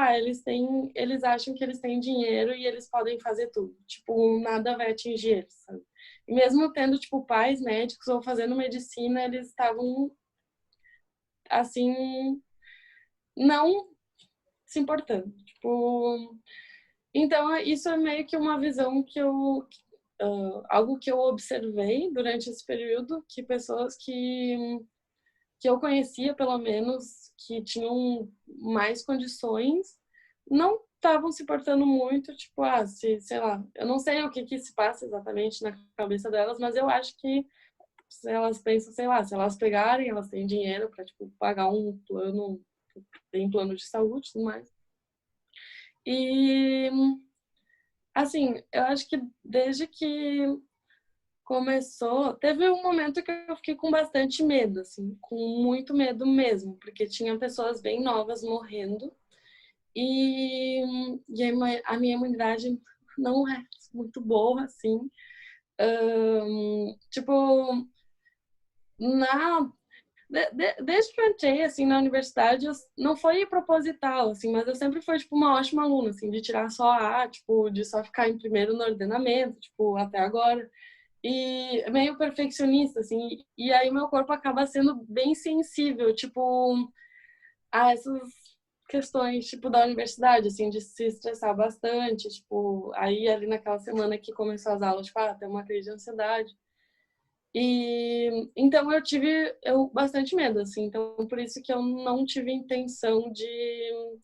eles acham que eles têm dinheiro e eles podem fazer tudo. Tipo, nada vai atingir eles, sabe? E mesmo tendo, tipo, pais médicos ou fazendo medicina, eles estavam, assim, não se importando. Tipo, então isso é meio que uma visão que algo que eu observei durante esse período, que pessoas que eu conhecia, pelo menos, que tinham mais condições, não estavam se portando muito, tipo, sei lá, eu não sei o que se passa exatamente na cabeça delas, mas eu acho que se elas pensam, sei lá, se elas pegarem, elas têm dinheiro para, tipo, pagar um plano, tem plano de saúde e tudo mais. E, assim, eu acho que desde que começou, teve um momento que eu fiquei com bastante medo, assim, com muito medo mesmo, porque tinha pessoas bem novas morrendo e, a minha imunidade não é muito boa, assim. Tipo, na desde que eu entrei, assim, na universidade, não foi proposital, assim, mas eu sempre fui, tipo, uma ótima aluna, assim, de tirar só A, tipo, de só ficar em primeiro no ordenamento, tipo, até agora. E meio perfeccionista, assim, e aí meu corpo acaba sendo bem sensível, tipo, a essas questões, tipo, da universidade, assim, de se estressar bastante, tipo, aí ali naquela semana que começou as aulas, tipo, tem uma crise de ansiedade. E então eu bastante medo, assim, então por isso que eu não tive intenção de,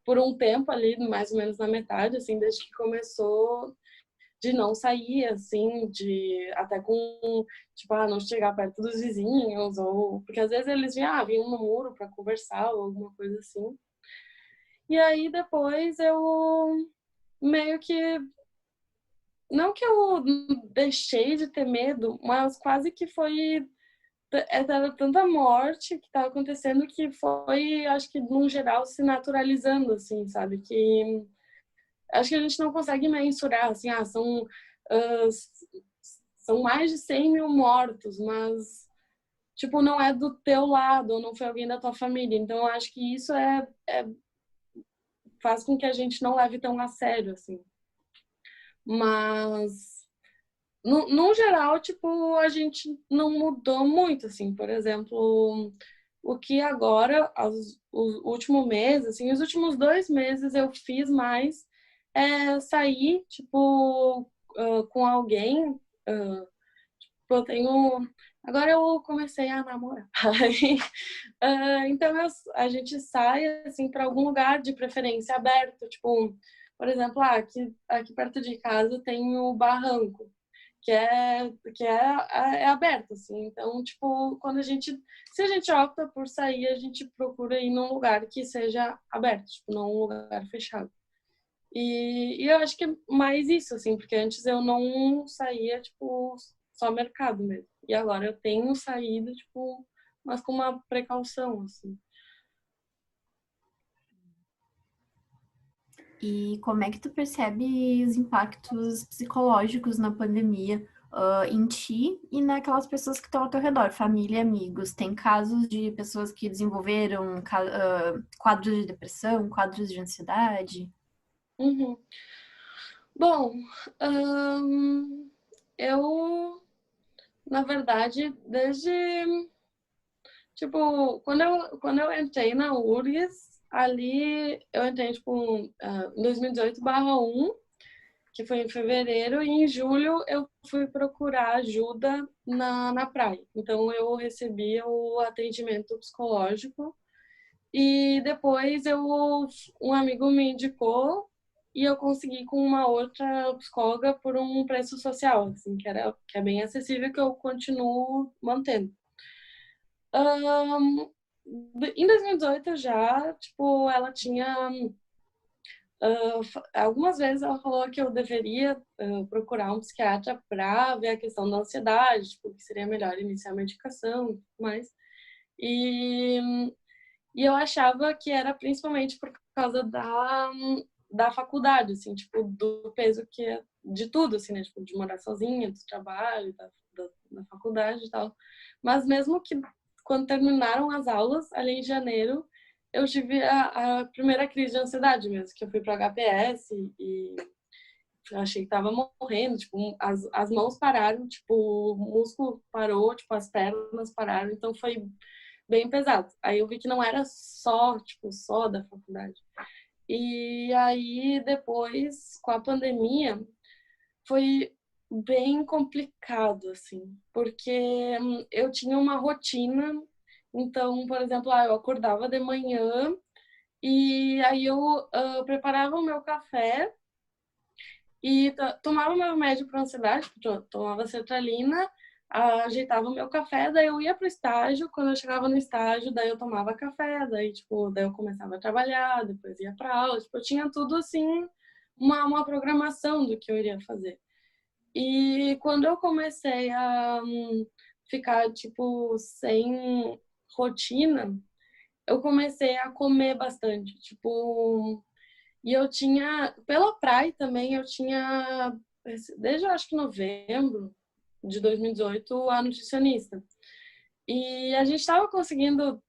por um tempo ali, mais ou menos na metade, assim, desde que começou, de não sair, assim, de até com, tipo, não chegar perto dos vizinhos, ou porque às vezes eles vinham no muro para conversar ou alguma coisa assim. E aí depois eu meio que, não que eu deixei de ter medo, mas quase que foi, era tanta morte que estava acontecendo que foi, acho que num geral, se naturalizando, assim, sabe? Que acho que a gente não consegue mensurar, assim, uh, são mais de 100 mil mortos, mas, tipo, não é do teu lado, ou não foi alguém da tua família. Então, eu acho que isso faz com que a gente não leve tão a sério, assim. Mas, no geral, tipo, a gente não mudou muito, assim. Por exemplo, o que agora, os últimos meses, assim, os últimos 2 meses eu fiz mais sair, tipo, com alguém. Eu tenho. Agora eu comecei a namorar. Então a gente sai assim para algum lugar, de preferência aberto, tipo, por exemplo, aqui perto de casa tem o barranco, que é aberto, assim. Então, tipo, se a gente opta por sair, a gente procura ir num lugar que seja aberto, tipo, não um lugar fechado. E eu acho que é mais isso, assim, porque antes eu não saía, tipo, só mercado mesmo. E agora eu tenho saído, tipo, mas com uma precaução, assim. E como é que tu percebe os impactos psicológicos na pandemia, em ti e naquelas pessoas que estão ao teu redor, família e amigos? Tem casos de pessoas que desenvolveram quadros de depressão, quadros de ansiedade? Uhum. Bom, eu, na verdade, tipo, quando eu entrei na URGS, ali eu entrei, tipo, em 2018/1, que foi em fevereiro, e em julho eu fui procurar ajuda na praia. Então eu recebi o atendimento psicológico e depois um amigo me indicou e eu consegui com uma outra psicóloga por um preço social, assim, que é bem acessível, que eu continuo mantendo. Em 2018 já, tipo, ela tinha algumas vezes ela falou que eu deveria procurar um psiquiatra para ver a questão da ansiedade, tipo, que seria melhor iniciar a medicação e tudo mais. E, e eu achava que era principalmente por causa da faculdade, assim, tipo, do peso que é de tudo, assim, né? Tipo, de morar sozinha, do trabalho, da faculdade e tal. Mas mesmo que quando terminaram as aulas, ali em janeiro, eu tive a primeira crise de ansiedade mesmo, que eu fui para o HPS e eu achei que tava morrendo, tipo, as mãos pararam, tipo, o músculo parou, tipo, as pernas pararam, então foi bem pesado. Aí eu vi que não era só, tipo, só da faculdade. E aí depois, com a pandemia, foi bem complicado, assim, porque eu tinha uma rotina. Então, por exemplo, eu acordava de manhã e aí eu preparava o meu café e tomava meu remédio para ansiedade, tomava sertralina, ajeitava o meu café, daí eu ia pro estágio. Quando eu chegava no estágio, daí eu tomava café, daí, tipo, daí eu começava a trabalhar, depois ia pra aula, tipo, eu tinha tudo, assim, uma programação do que eu iria fazer. E quando eu comecei a ficar, tipo, sem rotina, eu comecei a comer bastante, tipo, e eu tinha, pela praia também, eu tinha, desde eu acho que novembro de 2018, a nutricionista. E a gente estava conseguindo,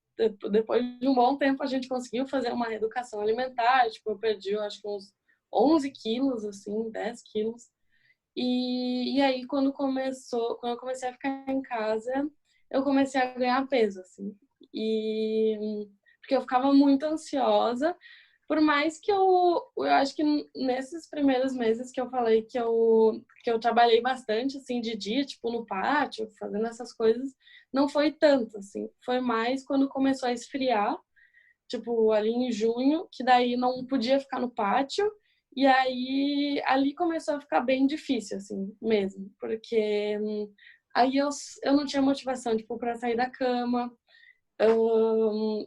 depois de um bom tempo, a gente conseguiu fazer uma reeducação alimentar, tipo, eu perdi, eu acho que uns 11 quilos, assim, 10 quilos. E aí, quando eu comecei a ficar em casa, eu comecei a ganhar peso, assim. Porque eu ficava muito ansiosa, por mais que eu acho que nesses primeiros meses que eu falei que eu trabalhei bastante, assim, de dia, tipo, no pátio, fazendo essas coisas, não foi tanto, assim. Foi mais quando começou a esfriar, tipo, ali em junho, que daí não podia ficar no pátio, e aí ali começou a ficar bem difícil, assim, mesmo, porque aí eu não tinha motivação, tipo, para sair da cama,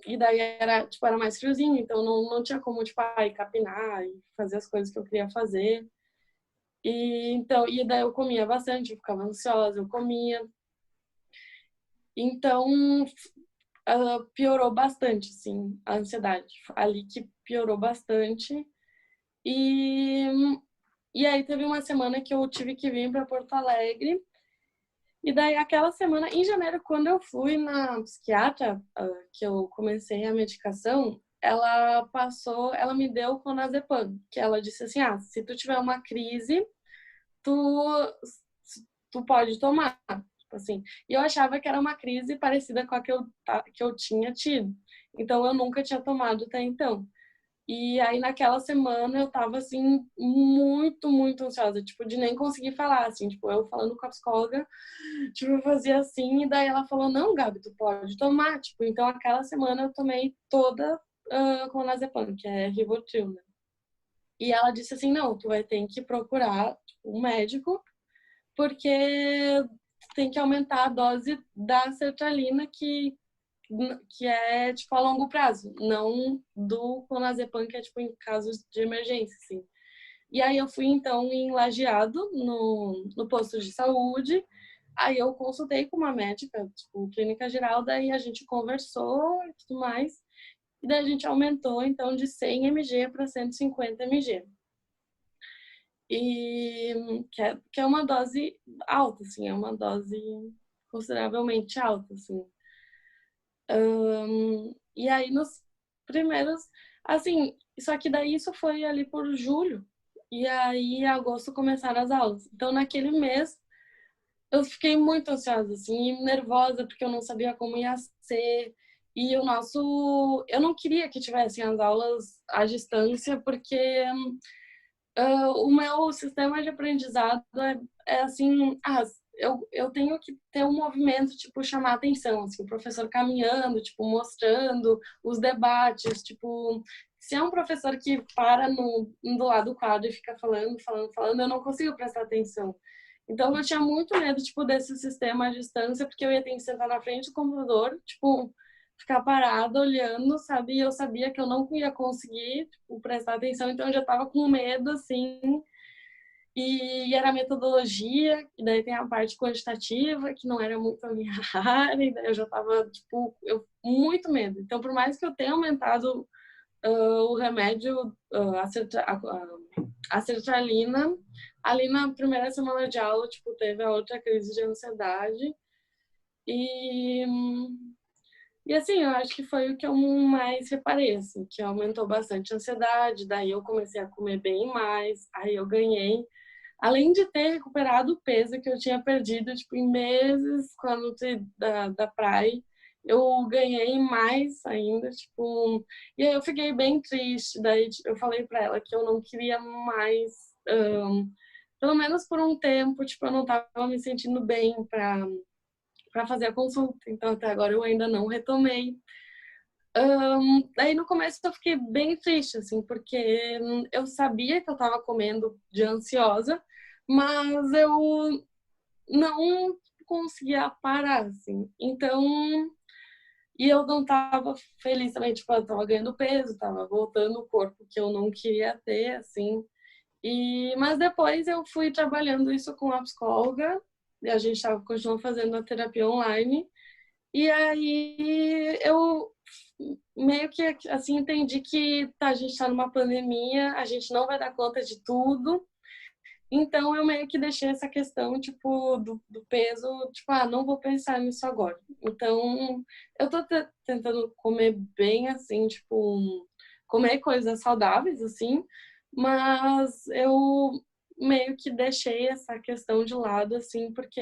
e daí era mais friozinho, então não tinha como, tipo, ir capinar e fazer as coisas que eu queria fazer. E daí eu comia bastante, eu ficava ansiosa, eu comia. Então, piorou bastante, assim, a ansiedade. Ali que piorou bastante. E, e aí teve uma semana que eu tive que vir para Porto Alegre. E daí aquela semana, em janeiro, quando eu fui na psiquiatra, que eu comecei a medicação, ela me deu clonazepam, que ela disse assim, se tu tiver uma crise, tu, tu pode tomar. Tipo assim. E eu achava que era uma crise parecida com a que eu tinha tido. Então eu nunca tinha tomado até então. E aí naquela semana eu tava assim muito, muito ansiosa, tipo, de nem conseguir falar, assim, tipo, eu falando com a psicóloga, tipo, eu fazia assim, e daí ela falou: "Não, Gabi, tu pode tomar". Tipo, então aquela semana eu tomei toda clonazepam, que é Rivotril, né? E ela disse assim: "Não, tu vai ter que procurar tipo, um médico, porque tem que aumentar a dose da sertralina que é, tipo, a longo prazo, não do clonazepam, que é, tipo, em casos de emergência, assim". E aí eu fui, então, em Lajeado, no posto de saúde, aí eu consultei com uma médica, tipo, clínica geral, daí a gente conversou e tudo mais, e daí a gente aumentou, então, de 100 mg para 150 mg. E que é uma dose alta, assim, é uma dose consideravelmente alta, assim. E aí nos primeiros, assim, só que daí isso foi ali por julho, e aí em agosto começaram as aulas. Então naquele mês eu fiquei muito ansiosa, assim, nervosa, porque eu não sabia como ia ser. E eu não queria que tivessem as aulas à distância, porque O meu sistema de aprendizado é assim, eu tenho que ter um movimento, tipo, chamar atenção, assim, o professor caminhando, tipo, mostrando os debates, tipo, se é um professor que para do lado do quadro e fica falando, eu não consigo prestar atenção. Então, eu tinha muito medo, tipo, desse sistema à distância, porque eu ia ter que sentar na frente do computador, tipo, ficar parada olhando, sabe? E eu sabia que eu não ia conseguir, tipo, prestar atenção, então eu já estava com medo, assim. E era a metodologia, e daí tem a parte quantitativa, que não era muito a minha área, e daí eu já estava, tipo, muito medo. Então, por mais que eu tenha aumentado o remédio, a sertralina, ali na primeira semana de aula, tipo, teve a outra crise de ansiedade. E assim, eu acho que foi o que eu mais reparei, assim, que aumentou bastante a ansiedade, daí eu comecei a comer bem mais, aí eu ganhei. Além de ter recuperado o peso que eu tinha perdido, tipo, em meses, quando da praia, eu ganhei mais ainda, tipo, e aí eu fiquei bem triste, daí eu falei pra ela que eu não queria mais, pelo menos por um tempo, tipo, eu não tava me sentindo bem para fazer a consulta, então até agora eu ainda não retomei. Daí no começo eu fiquei bem triste, assim, porque eu sabia que eu estava comendo de ansiosa, mas eu não conseguia parar, assim. Então, e eu não estava feliz também, tipo, eu estava ganhando peso, estava voltando o corpo que eu não queria ter, assim. Mas depois eu fui trabalhando isso com a psicóloga, e a gente continuou fazendo a terapia online. E aí eu meio que assim entendi que a gente está numa pandemia, a gente não vai dar conta de tudo. Então eu meio que deixei essa questão tipo do peso, tipo, não vou pensar nisso agora. Então eu tô tentando comer bem assim, tipo, comer coisas saudáveis assim, mas eu meio que deixei essa questão de lado assim, porque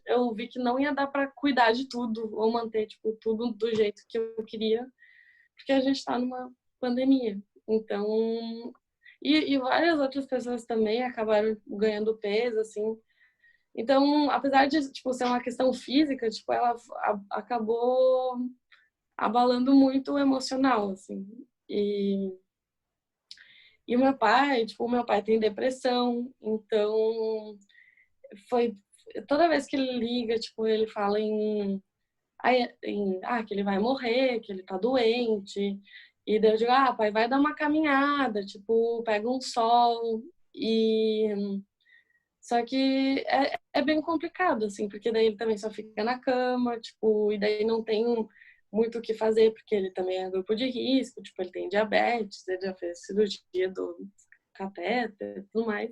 eu vi que não ia dar para cuidar de tudo ou manter tipo tudo do jeito que eu queria, porque a gente está numa pandemia. Então, e várias outras pessoas também acabaram ganhando peso, assim. Então, apesar de, tipo, ser uma questão física, tipo, ela acabou abalando muito o emocional, assim. E o meu pai tem depressão, então foi toda vez que ele liga, tipo, ele fala que ele vai morrer, que ele tá doente. E daí eu digo, pai, vai dar uma caminhada, tipo, pega um sol. Só que é bem complicado, assim, porque daí ele também só fica na cama, tipo, e daí não tem muito o que fazer, porque ele também é grupo de risco, tipo, ele tem diabetes, ele já fez cirurgia do catéter e tudo mais.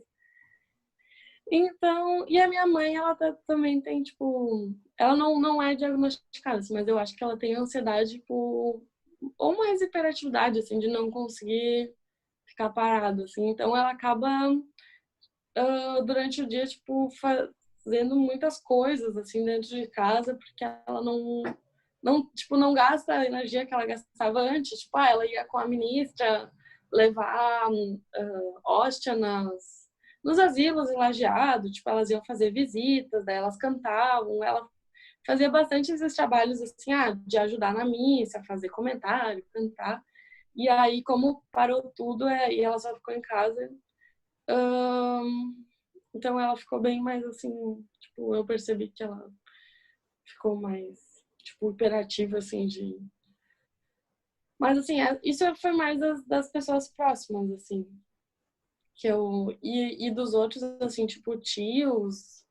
Então, e a minha mãe, ela também tem, tipo, ela não é diagnosticada, assim, mas eu acho que ela tem ansiedade por, ou mais hiperatividade, assim, de não conseguir ficar parada, assim. Então, ela acaba, durante o dia, tipo, fazendo muitas coisas, assim, dentro de casa, porque ela tipo, não gasta a energia que ela gastava antes. Tipo, ela ia com a ministra levar hóstia nos asilos em Lajeado, tipo, elas iam fazer visitas, daí elas cantavam, ela fazia bastante esses trabalhos, assim, de ajudar na missa, fazer comentário, cantar. E aí, como parou tudo, e ela só ficou em casa, então ela ficou bem mais, assim, tipo, eu percebi que ela ficou mais, tipo, hiperativa, assim, de... Mas, assim, isso foi mais das pessoas próximas, assim, que eu... E dos outros, assim, tipo, tios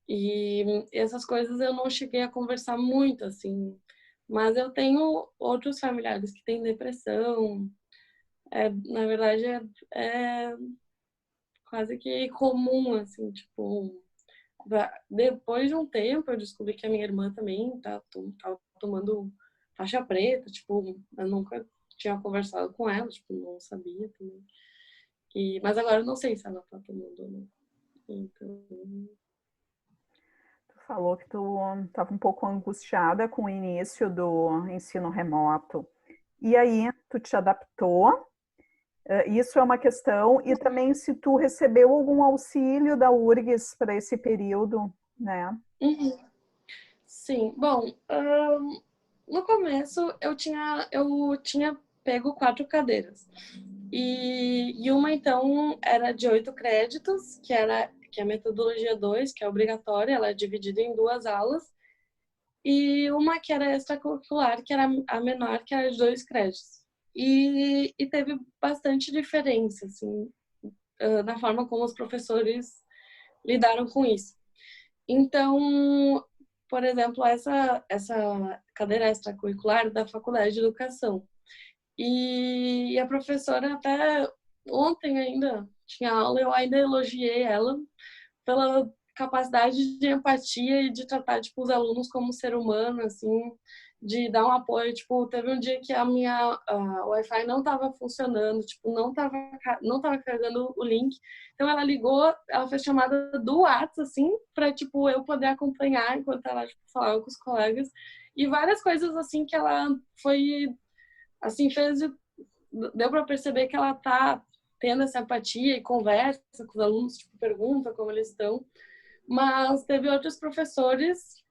e essas coisas eu não cheguei a conversar muito, assim. Mas eu tenho outros familiares que têm depressão. Na verdade, é quase que comum, assim, tipo... Depois de um tempo, eu descobri que a minha irmã também tá tomando faixa preta, tipo, eu nunca tinha conversado com ela, tipo, não sabia também. Mas agora eu não sei se ela tá tomando ou não. Então... Tu falou que tu estava um pouco angustiada com o início do ensino remoto. E aí, tu te adaptou Isso é uma questão. E também se tu recebeu algum auxílio da URGS para esse período, né? Uhum. Sim, bom, no começo eu tinha pego 4 cadeiras. E uma, então, era de 8 créditos, que é a metodologia 2, que é obrigatória, ela é dividida em 2 aulas. E uma que era extracurricular, que era a menor, que era de 2 créditos. E teve bastante diferença, assim, na forma como os professores lidaram com isso. Então, por exemplo, essa cadeira extracurricular da Faculdade de Educação. E a professora até ontem ainda tinha aula, eu ainda elogiei ela pela capacidade de empatia e de tratar, tipo, os alunos como ser humano, assim, de dar um apoio. Tipo, teve um dia que a Wi-Fi não estava funcionando, tipo, não tava carregando o link. Então ela ligou, ela fez chamada do WhatsApp, assim, para, tipo, eu poder acompanhar enquanto ela, tipo, falava com os colegas. E várias coisas, assim, que ela foi, assim, deu para perceber que ela tá tendo essa empatia e conversa com os alunos, tipo, pergunta como eles estão. Mas teve outros professores,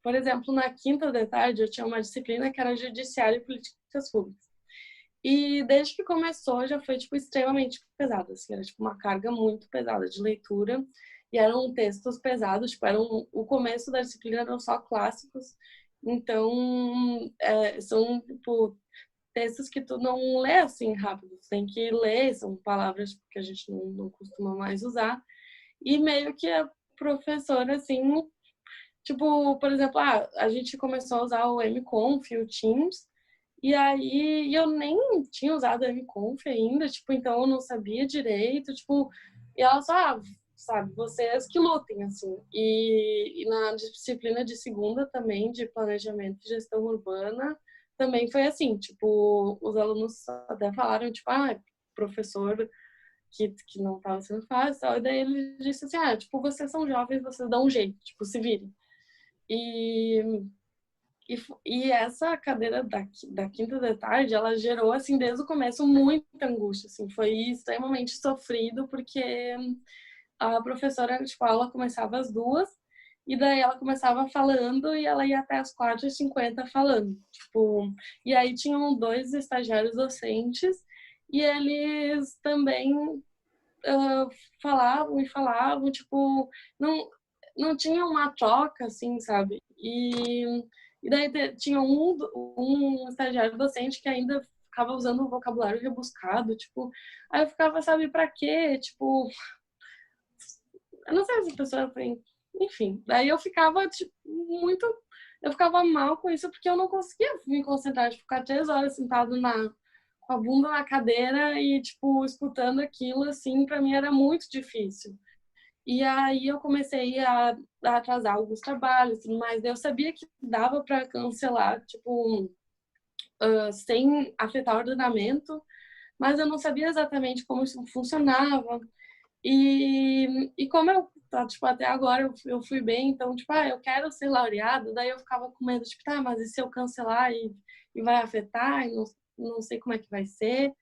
por exemplo, na quinta de tarde eu tinha uma disciplina que era Judiciário e Políticas Públicas. E desde que começou já foi, tipo, extremamente pesado, assim, era, tipo, uma carga muito pesada de leitura. E eram textos pesados, tipo, o começo da disciplina eram só clássicos. Então, são, tipo, textos que tu não lê assim rápido, tu tem que ler, são palavras que a gente não costuma mais usar. E meio que a professora, assim, tipo, por exemplo, a gente começou a usar o mconf, o Teams, e aí eu nem tinha usado o mconf ainda, tipo, então eu não sabia direito, tipo, e ela só, sabe, vocês que lutem, assim. E na disciplina de segunda também, de planejamento e gestão urbana, também foi assim, tipo, os alunos até falaram, tipo, professor que não estava sendo fácil, tal. E daí ele disse assim, tipo, vocês são jovens, vocês dão um jeito, tipo, se virem. E, e essa cadeira da quinta de tarde, ela gerou, assim, desde o começo, muita angústia, assim, foi extremamente sofrido, porque a professora, tipo, a aula começava às 2, e daí ela começava falando e ela ia até às 4h50 falando, tipo, e aí tinham 2 estagiários docentes, e eles também falavam e falavam, tipo, não tinha uma troca, assim, sabe? E daí tinha um estagiário docente que ainda ficava usando um vocabulário rebuscado, tipo, aí eu ficava, sabe, pra quê? Tipo, eu não sei se a pessoa tem, enfim, daí eu ficava, tipo, eu ficava mal com isso porque eu não conseguia me concentrar, tipo, ficar 3 horas sentado com a bunda na cadeira e, tipo, escutando aquilo, assim, para mim era muito difícil. E aí eu comecei a atrasar alguns trabalhos, mas eu sabia que dava para cancelar, tipo, sem afetar o ordenamento, mas eu não sabia exatamente como isso funcionava. E como tipo, até agora eu fui bem, então, tipo, eu quero ser laureado, daí eu ficava com medo, tipo, tá, mas e se eu cancelar e vai afetar, e não sei como é que vai ser.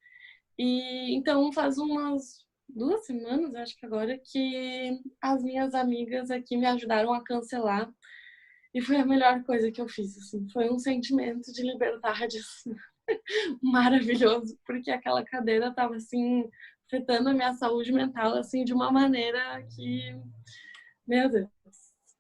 E então faz umas 2 semanas, acho que agora, que as minhas amigas aqui me ajudaram a cancelar. E foi a melhor coisa que eu fiz, assim. Foi um sentimento de liberdade, assim, maravilhoso, porque aquela cadeira estava, assim, afetando a minha saúde mental, assim, de uma maneira que, meu Deus.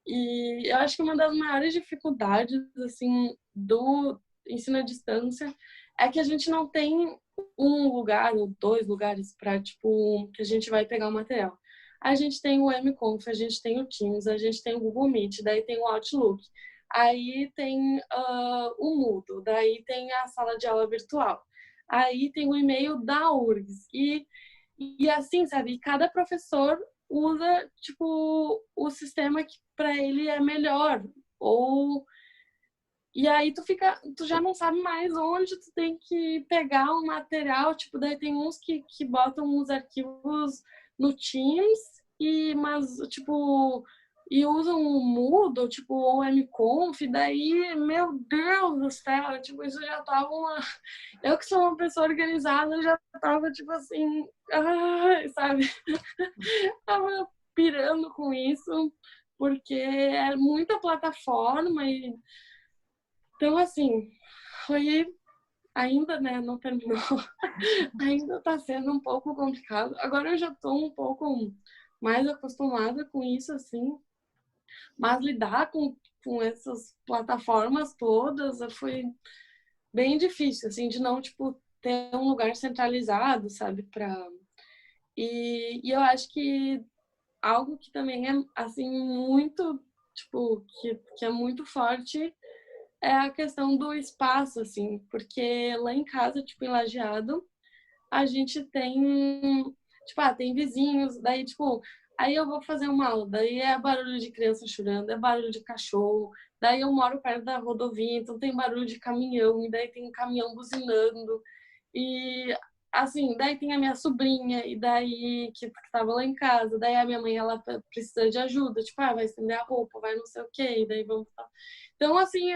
E eu acho que uma das maiores dificuldades, assim, do ensino à distância é que a gente não tem um lugar ou 2 lugares para, tipo, que a gente vai pegar o material. A gente tem o mconf, a gente tem o Teams, a gente tem o Google Meet, daí tem o Outlook. Aí tem o Moodle, daí tem a sala de aula virtual. Aí tem o e-mail da URGS. E assim, sabe, cada professor usa, tipo, o sistema que para ele é melhor. E aí tu já não sabe mais onde tu tem que pegar o material, tipo, daí tem uns que botam os arquivos no Teams, mas, tipo, e usam o Moodle, tipo, ou o mconf, daí, meu Deus do céu, tipo, isso já tava uma... Eu que sou uma pessoa organizada, já tava, tipo assim, ai, sabe? Tava pirando com isso, porque é muita plataforma e... Então, assim, foi... Ainda, né, não terminou. Ainda tá sendo um pouco complicado. Agora eu já tô um pouco mais acostumada com isso, assim. Mas lidar com essas plataformas todas foi bem difícil, assim, de não, tipo, ter um lugar centralizado, sabe, pra... E eu acho que algo que também é, assim, muito, tipo, que é muito forte é a questão do espaço, assim, porque lá em casa, tipo, em Lajeado, a gente tem, tipo, tem vizinhos, daí, tipo, aí eu vou fazer uma aula, daí é barulho de criança chorando, é barulho de cachorro, daí eu moro perto da rodovia, então tem barulho de caminhão, e daí tem um caminhão buzinando, e assim, daí tem a minha sobrinha, e daí que tava lá em casa, daí a minha mãe, ela precisa de ajuda, tipo, vai estender a roupa, vai não sei o quê, e daí vamos... Então, assim,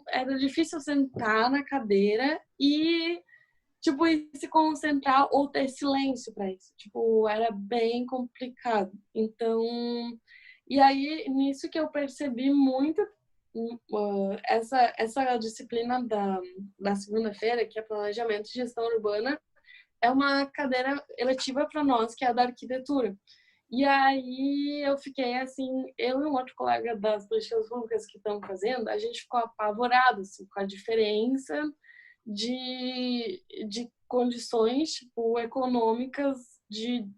era difícil sentar na cadeira e tipo, ir se concentrar ou ter silêncio para isso. Tipo, era bem complicado. Então, e aí, nisso que eu percebi muito essa disciplina da segunda-feira, que é Planejamento e Gestão Urbana, é uma cadeira eletiva para nós, que é a da arquitetura. E aí eu fiquei assim, eu e um outro colega das políticas públicas que estão fazendo, a gente ficou apavorado assim, com a diferença de condições tipo, econômicas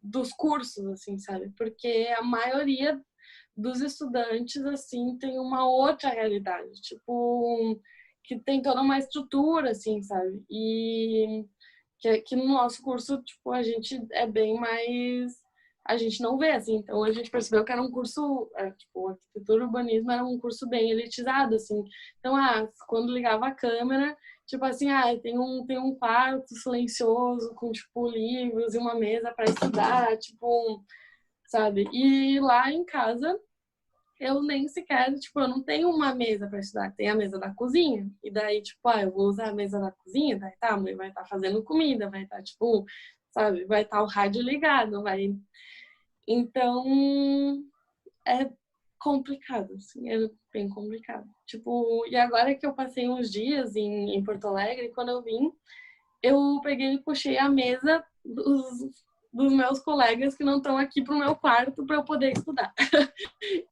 dos cursos, assim, sabe? Porque a maioria dos estudantes, assim, tem uma outra realidade, tipo, que tem toda uma estrutura, assim, sabe? E que no nosso curso, tipo, a gente é bem mais... A gente não vê, assim. Então, a gente percebeu que era um curso, tipo, arquitetura e urbanismo era um curso bem elitizado, assim. Então, quando ligava a câmera, tipo assim, tem um quarto silencioso com, tipo, livros e uma mesa para estudar, tipo, sabe? E lá em casa, eu nem sequer, tipo, eu não tenho uma mesa para estudar, tem a mesa da cozinha. E daí, tipo, eu vou usar a mesa da cozinha, daí tá, a mãe vai estar fazendo comida, vai estar, tipo, sabe, vai estar o rádio ligado, vai. Então, é complicado, assim, é bem complicado. Tipo, e agora que eu passei uns dias em Porto Alegre, quando eu vim, eu peguei e puxei a mesa dos meus colegas que não estão aqui pro meu quarto para eu poder estudar.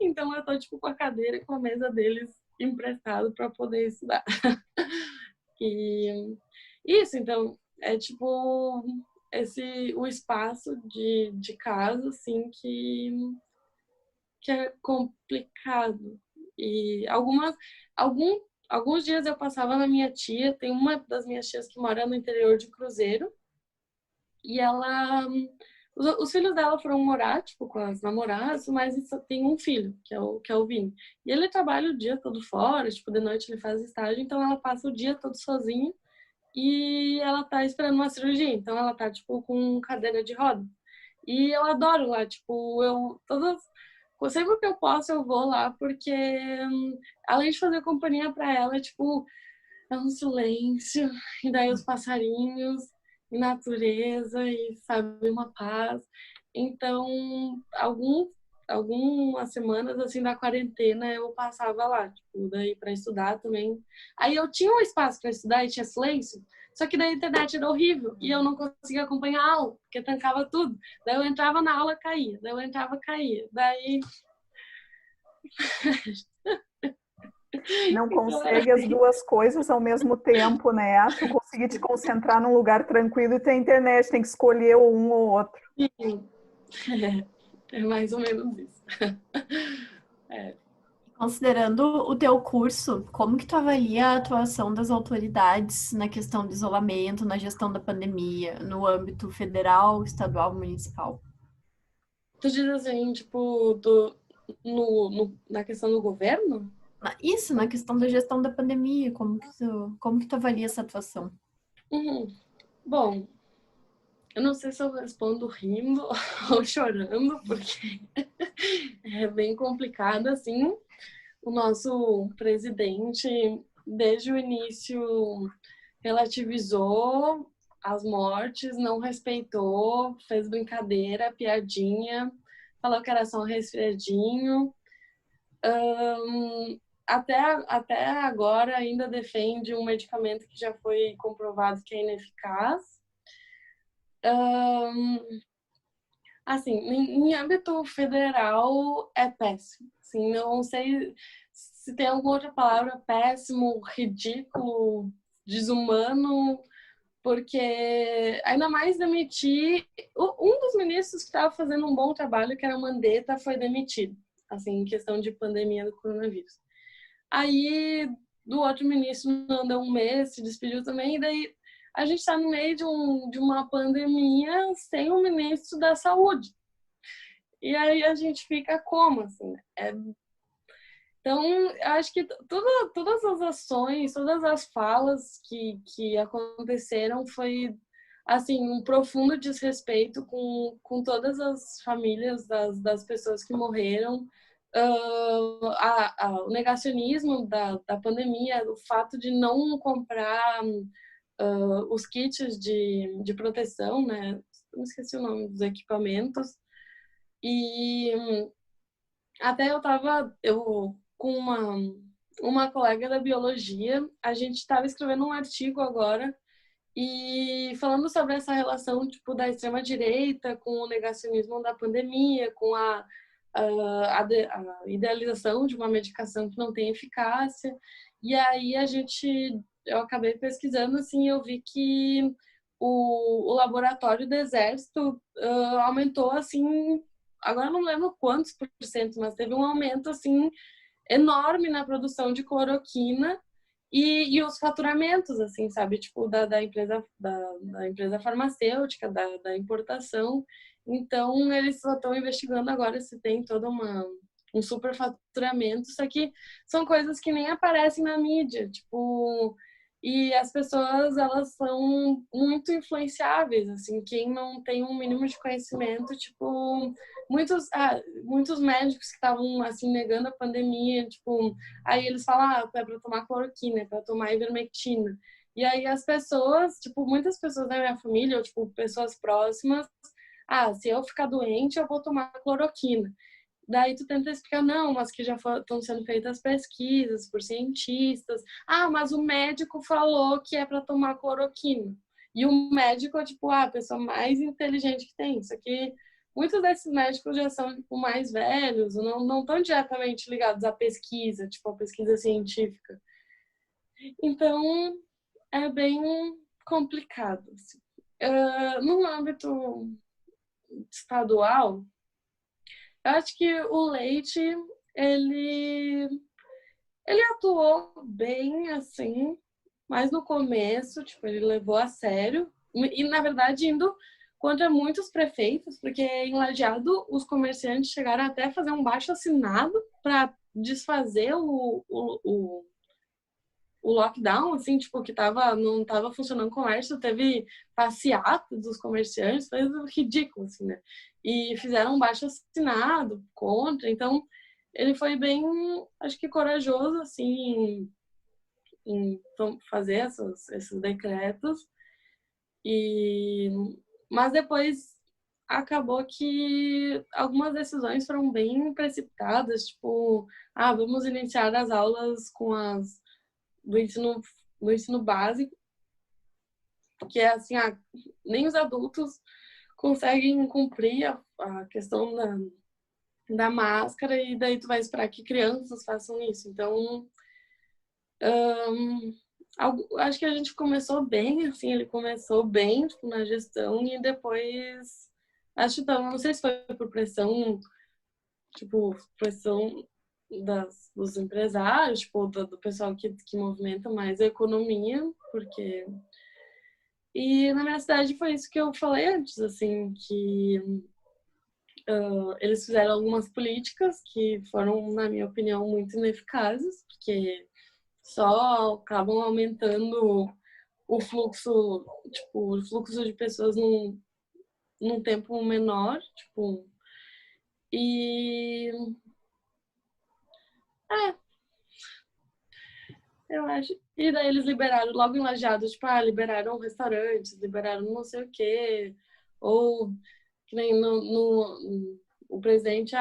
Então eu tô tipo com a cadeira e com a mesa deles emprestado para poder estudar. E isso, então, é tipo o espaço de casa assim que é complicado. E alguns dias eu passava na minha tia, tem uma das minhas tias que mora no interior de Cruzeiro, e ela os filhos dela foram morar, tipo, com as namoradas, mas só tem um filho, que é o Vini. E ele trabalha o dia todo fora, tipo, de noite ele faz estágio, então ela passa o dia todo sozinha e ela tá esperando uma cirurgia, então ela tá, tipo, com cadeira de roda. E eu adoro lá, tipo, sempre que eu posso eu vou lá, porque além de fazer companhia para ela, tipo, é um silêncio, e daí os passarinhos, e natureza, e sabe, uma paz. Então, algumas semanas assim da quarentena eu passava lá, tipo, daí para estudar também. Aí eu tinha um espaço para estudar e tinha silêncio, só que daí a internet era horrível e eu não conseguia acompanhar a aula, porque trancava tudo. Daí eu entrava na aula, caía. Daí eu entrava, caía. Daí Não então era consegue as bem... duas coisas ao mesmo tempo, né? Tu conseguir te concentrar num lugar tranquilo e ter internet, tem que escolher um ou outro. É mais ou menos isso. É. Considerando o teu curso, como que tu avalia a atuação das autoridades na questão do isolamento, na gestão da pandemia, no âmbito federal, estadual, municipal? Tu diz assim, tipo, na questão do governo? Isso, na questão da gestão da pandemia, como que tu avalia essa atuação? Uhum. Bom, eu não sei se eu respondo rindo ou chorando, porque é bem complicado, assim. O nosso presidente, desde o início, relativizou as mortes, não respeitou, fez brincadeira, piadinha, falou que era só um resfriadinho. Até agora ainda defende um medicamento que já foi comprovado que é ineficaz. Assim, em âmbito federal é péssimo. Assim, não sei se tem alguma outra palavra, péssimo, ridículo, desumano, porque ainda mais demitir um dos ministros que estava fazendo um bom trabalho, que era o Mandetta, foi demitido, assim, em questão de pandemia do coronavírus. Aí, do outro ministro não deu um mês, se despediu também, e daí a gente está no meio de uma pandemia sem o ministro da Saúde. E aí a gente fica como, assim, Então, acho que todas as ações, todas as falas que aconteceram foi, assim, um profundo desrespeito com todas as famílias das pessoas que morreram. O negacionismo da pandemia, o fato de não comprar os kits de proteção, né? Não esqueci o nome dos equipamentos. E até eu com uma colega da biologia, a gente estava escrevendo um artigo agora e falando sobre essa relação tipo da extrema direita com o negacionismo da pandemia, com a idealização de uma medicação que não tem eficácia. E aí eu acabei pesquisando assim, eu vi que o laboratório do Exército aumentou assim, agora eu não lembro quantos por cento, mas teve um aumento assim enorme na produção de cloroquina e os faturamentos, assim, sabe, tipo da empresa farmacêutica, da importação. Então eles só estão investigando agora se tem todo um superfaturamento, só que são coisas que nem aparecem na mídia, tipo, e as pessoas, elas são muito influenciáveis, assim, quem não tem um mínimo de conhecimento, tipo, muitos médicos que estavam, assim, negando a pandemia, tipo, aí eles falam, é para tomar cloroquina, é para tomar ivermectina, e aí as pessoas, tipo, muitas pessoas da minha família, ou, tipo, pessoas próximas, se eu ficar doente, eu vou tomar cloroquina. Daí tu tenta explicar, não, mas que já estão sendo feitas pesquisas por cientistas. Mas o médico falou que é para tomar cloroquina. E o médico é, tipo, a pessoa mais inteligente que tem. Só que muitos desses médicos já são, tipo, mais velhos, não estão diretamente ligados à pesquisa, tipo, à pesquisa científica. Então, é bem complicado. Assim. No âmbito estadual, eu acho que o Leite, ele atuou bem, assim, mas no começo, tipo, ele levou a sério. E, na verdade, indo contra muitos prefeitos, porque em Lajeado os comerciantes chegaram até a fazer um baixo-assinado para desfazer o lockdown, assim, tipo, que não estava funcionando o comércio, teve passeata dos comerciantes, foi ridículo, assim, né? E fizeram um baixo-assinado contra, então ele foi bem, acho que corajoso, assim, em fazer esses decretos, mas depois acabou que algumas decisões foram bem precipitadas, tipo, vamos iniciar as aulas com do ensino básico, que é assim, nem os adultos conseguem cumprir a questão da máscara e daí tu vai esperar que crianças façam isso. Então, acho que a gente começou bem, assim, ele começou bem, tipo, na gestão e depois, acho que não sei se foi por pressão, tipo, pressão dos empresários, tipo, do pessoal que movimenta mais a economia, porque... E na minha cidade foi isso que eu falei antes, assim, que eles fizeram algumas políticas que foram, na minha opinião, muito ineficazes, porque só acabam aumentando o fluxo de pessoas num tempo menor, tipo, E é, eu acho. E daí eles liberaram logo em Lajeado, tipo, liberaram restaurantes, liberaram não sei o quê. Ou que nem o presidente,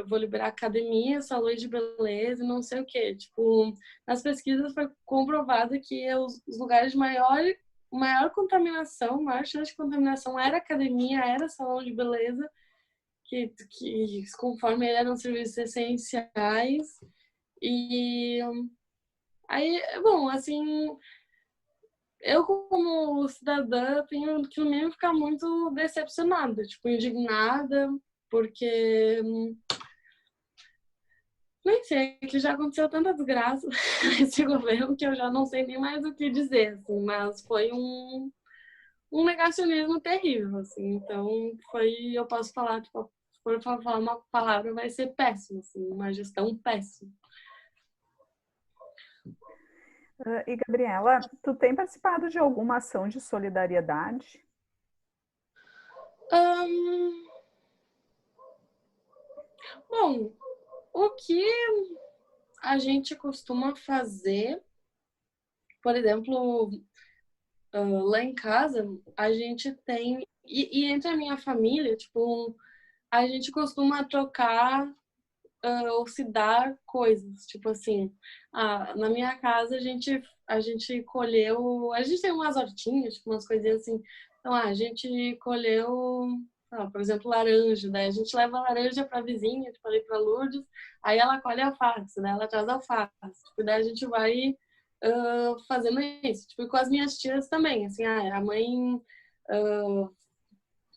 vou liberar academia, salões de beleza e não sei o quê. Tipo, nas pesquisas foi comprovado que os lugares de maior contaminação, maior chance de contaminação era academia, era salão de beleza, que conforme eram serviços essenciais. E aí, bom, assim, eu como cidadã tenho que no mínimo ficar muito decepcionada, tipo, indignada, porque nem sei, que já aconteceu tanta desgraça nesse governo que eu já não sei nem mais o que dizer, assim, mas foi um negacionismo terrível, assim, então eu posso falar, tipo, se for falar uma palavra, vai ser péssimo, assim, uma gestão péssima. E, Gabriela, tu tem participado de alguma ação de solidariedade? Bom, o que a gente costuma fazer, por exemplo, lá em casa, a gente tem, e entre a minha família, tipo, a gente costuma trocar ou se dar coisas, tipo assim, na minha casa a gente colheu, a gente tem umas hortinhas, tipo, umas coisinhas assim, então a gente colheu, por exemplo, laranja, daí a gente leva a laranja para a vizinha, tipo, ali para Lourdes, aí ela colhe alface, daí ela traz alface, tipo, daí a gente vai fazendo isso, tipo, e com as minhas tias também, assim, a mãe,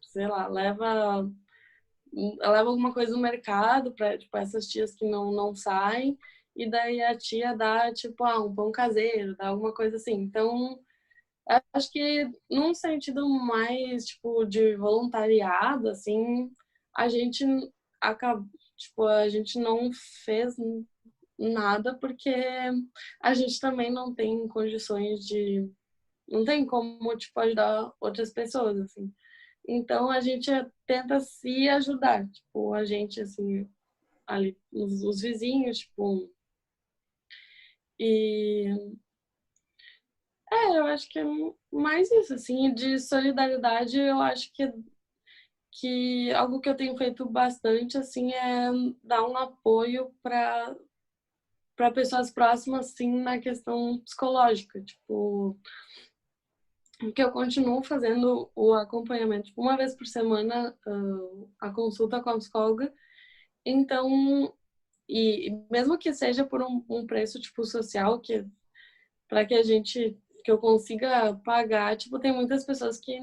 sei lá, leva alguma coisa no mercado para tipo, essas tias que não saem, e daí a tia dá, tipo, um pão caseiro, dá alguma coisa assim. Então, acho que num sentido mais, tipo, de voluntariado, assim, a gente a gente não fez nada porque a gente também não tem condições não tem como, tipo, ajudar outras pessoas, assim. Então a gente tenta se ajudar, tipo, a gente assim, ali, os vizinhos, tipo, e eu acho que é mais isso, assim, de solidariedade, eu acho que algo que eu tenho feito bastante, assim, é dar um apoio para pessoas próximas, assim, na questão psicológica, tipo, que eu continuo fazendo o acompanhamento, tipo, uma vez por semana, a consulta com a psicóloga. Então, e mesmo que seja por um preço, tipo, social, para que eu consiga pagar, tipo, tem muitas pessoas que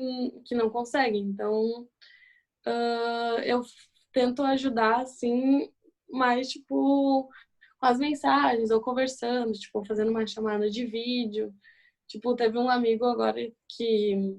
não conseguem. Então, eu tento ajudar, assim, mais, tipo, com as mensagens, ou conversando, tipo, fazendo uma chamada de vídeo. Tipo, teve um amigo agora que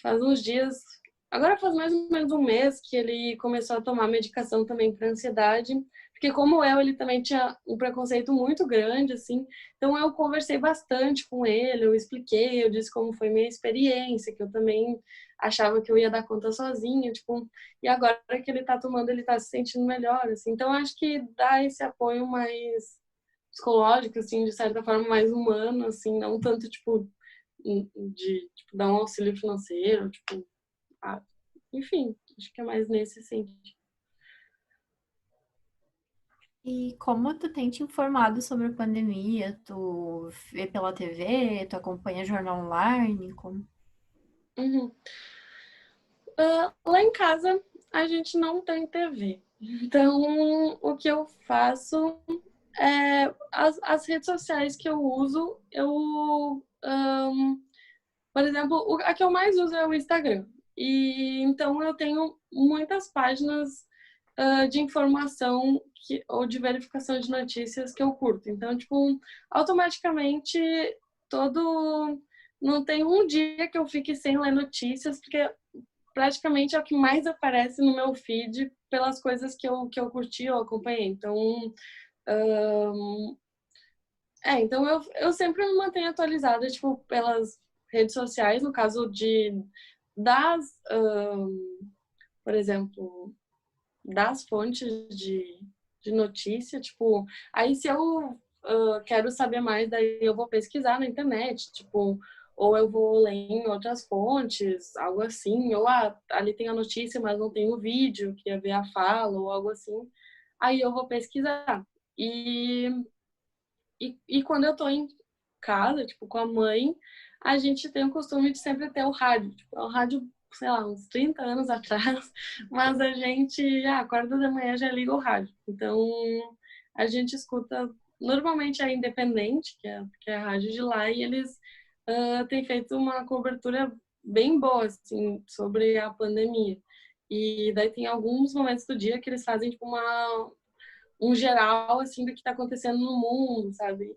faz uns dias, agora faz mais ou menos um mês que ele começou a tomar medicação também para ansiedade, porque como ele também tinha um preconceito muito grande, assim, então eu conversei bastante com ele, eu expliquei, eu disse como foi minha experiência, que eu também achava que eu ia dar conta sozinha, tipo, e agora que ele tá tomando, ele tá se sentindo melhor, assim, então acho que dá esse apoio mais psicológico, assim, de certa forma mais humano, assim, não tanto, tipo, de tipo, dar um auxílio financeiro, tipo, enfim, acho que é mais nesse sentido. E como tu tem te informado sobre a pandemia? Tu vê pela TV? Tu acompanha jornal online? Como? Uhum. Lá em casa a gente não tem TV. Então, o que eu faço é as redes sociais que eu uso, por exemplo, a que eu mais uso é o Instagram. E então eu tenho muitas páginas de informação ou de verificação de notícias que eu curto. Então, tipo, automaticamente todo. Não tem um dia que eu fique sem ler notícias, porque praticamente é o que mais aparece no meu feed pelas coisas que eu curti ou acompanhei. Então, então eu sempre me mantenho atualizada, tipo, pelas redes sociais, no caso das, por exemplo, das fontes de notícia, tipo, aí se eu quero saber mais, daí eu vou pesquisar na internet, tipo, ou eu vou ler em outras fontes, algo assim, ou ali tem a notícia, mas não tem o vídeo, queria ver a fala, ou algo assim, aí eu vou pesquisar. E, e quando eu tô em casa, tipo, com a mãe, a gente tem o costume de sempre ter o rádio, tipo, o rádio, sei lá, uns 30 anos atrás, mas a gente, acorda de manhã já liga o rádio. Então, a gente escuta, normalmente é Independente, que é a rádio de lá, e eles têm feito uma cobertura bem boa, assim, sobre a pandemia. E daí tem alguns momentos do dia que eles fazem, tipo, um geral, assim, do que está acontecendo no mundo, sabe?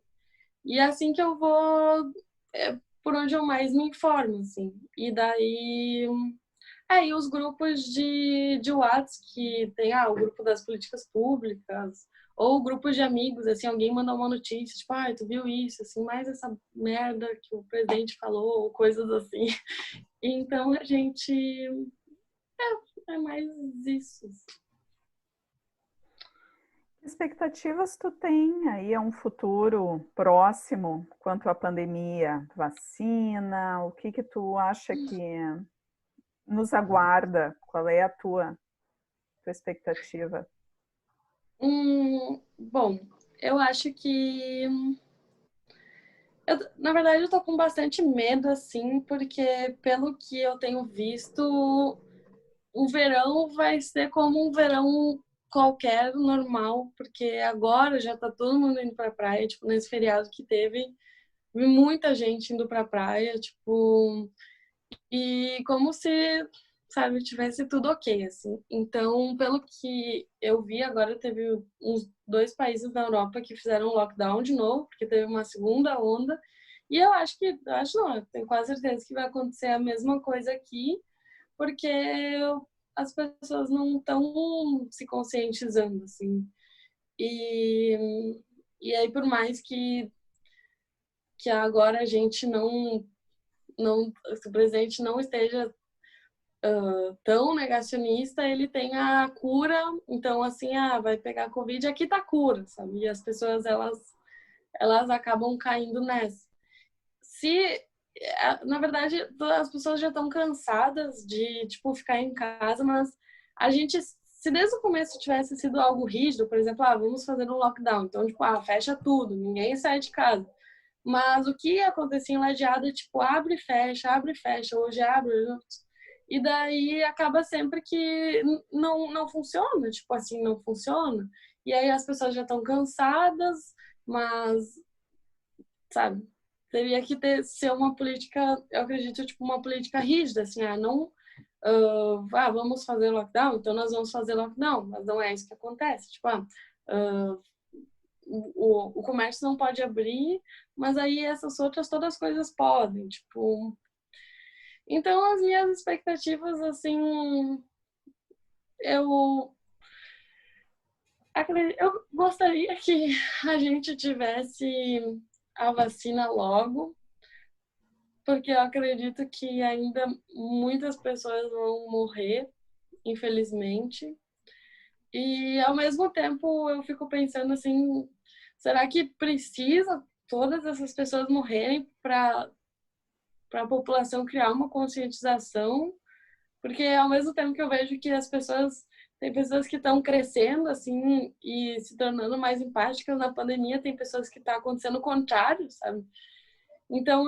E é assim que eu vou, por onde eu mais me informo, assim. E daí, e os grupos de WhatsApp, que tem, o grupo das políticas públicas, ou grupos de amigos, assim, alguém mandou uma notícia, tipo, tu viu isso, assim, mais essa merda que o presidente falou, ou coisas assim. Então, a gente, é mais isso. Que expectativas tu tem aí a um futuro próximo quanto à pandemia, vacina? O que tu acha que nos aguarda? Qual é a tua expectativa? Bom, eu acho que na verdade, eu tô com bastante medo, assim, porque pelo que eu tenho visto, o verão vai ser como um verão qualquer, normal, porque agora já tá todo mundo indo pra praia, tipo, nesse feriado que teve, vi muita gente indo pra praia, tipo, e como se, sabe, tivesse tudo ok, assim. Então, pelo que eu vi, agora teve uns 2 países da Europa que fizeram lockdown de novo, porque teve uma segunda onda. E acho não, eu tenho quase certeza que vai acontecer a mesma coisa aqui, porque as pessoas não estão se conscientizando, assim. E aí, por mais que agora a gente não, se o presidente não esteja tão negacionista, ele tem a cura, então assim, vai pegar a Covid, aqui tá a cura, sabe? E as pessoas, elas acabam caindo nessa. Se, na verdade, as pessoas já estão cansadas de, tipo, ficar em casa, mas a gente, se desde o começo tivesse sido algo rígido, por exemplo, vamos fazer um lockdown, então, tipo, fecha tudo, ninguém sai de casa. Mas o que acontecia em Lajeado é, tipo, abre e fecha, hoje abre, e daí acaba sempre que não funciona, tipo assim, não funciona. E aí as pessoas já estão cansadas, mas, sabe, teria que ser uma política, eu acredito, tipo, uma política rígida, assim, não, vamos fazer lockdown, então nós vamos fazer lockdown, mas não é isso que acontece, tipo, o comércio não pode abrir, mas aí essas outras todas as coisas podem, tipo. Então, as minhas expectativas, assim, eu eu gostaria que a gente tivesse a vacina logo, porque eu acredito que ainda muitas pessoas vão morrer, infelizmente. E, ao mesmo tempo, eu fico pensando assim, será que precisa todas essas pessoas morrerem para a população criar uma conscientização? Porque ao mesmo tempo que eu vejo que tem pessoas que estão crescendo assim e se tornando mais empáticas na pandemia, tem pessoas que está acontecendo o contrário, sabe? Então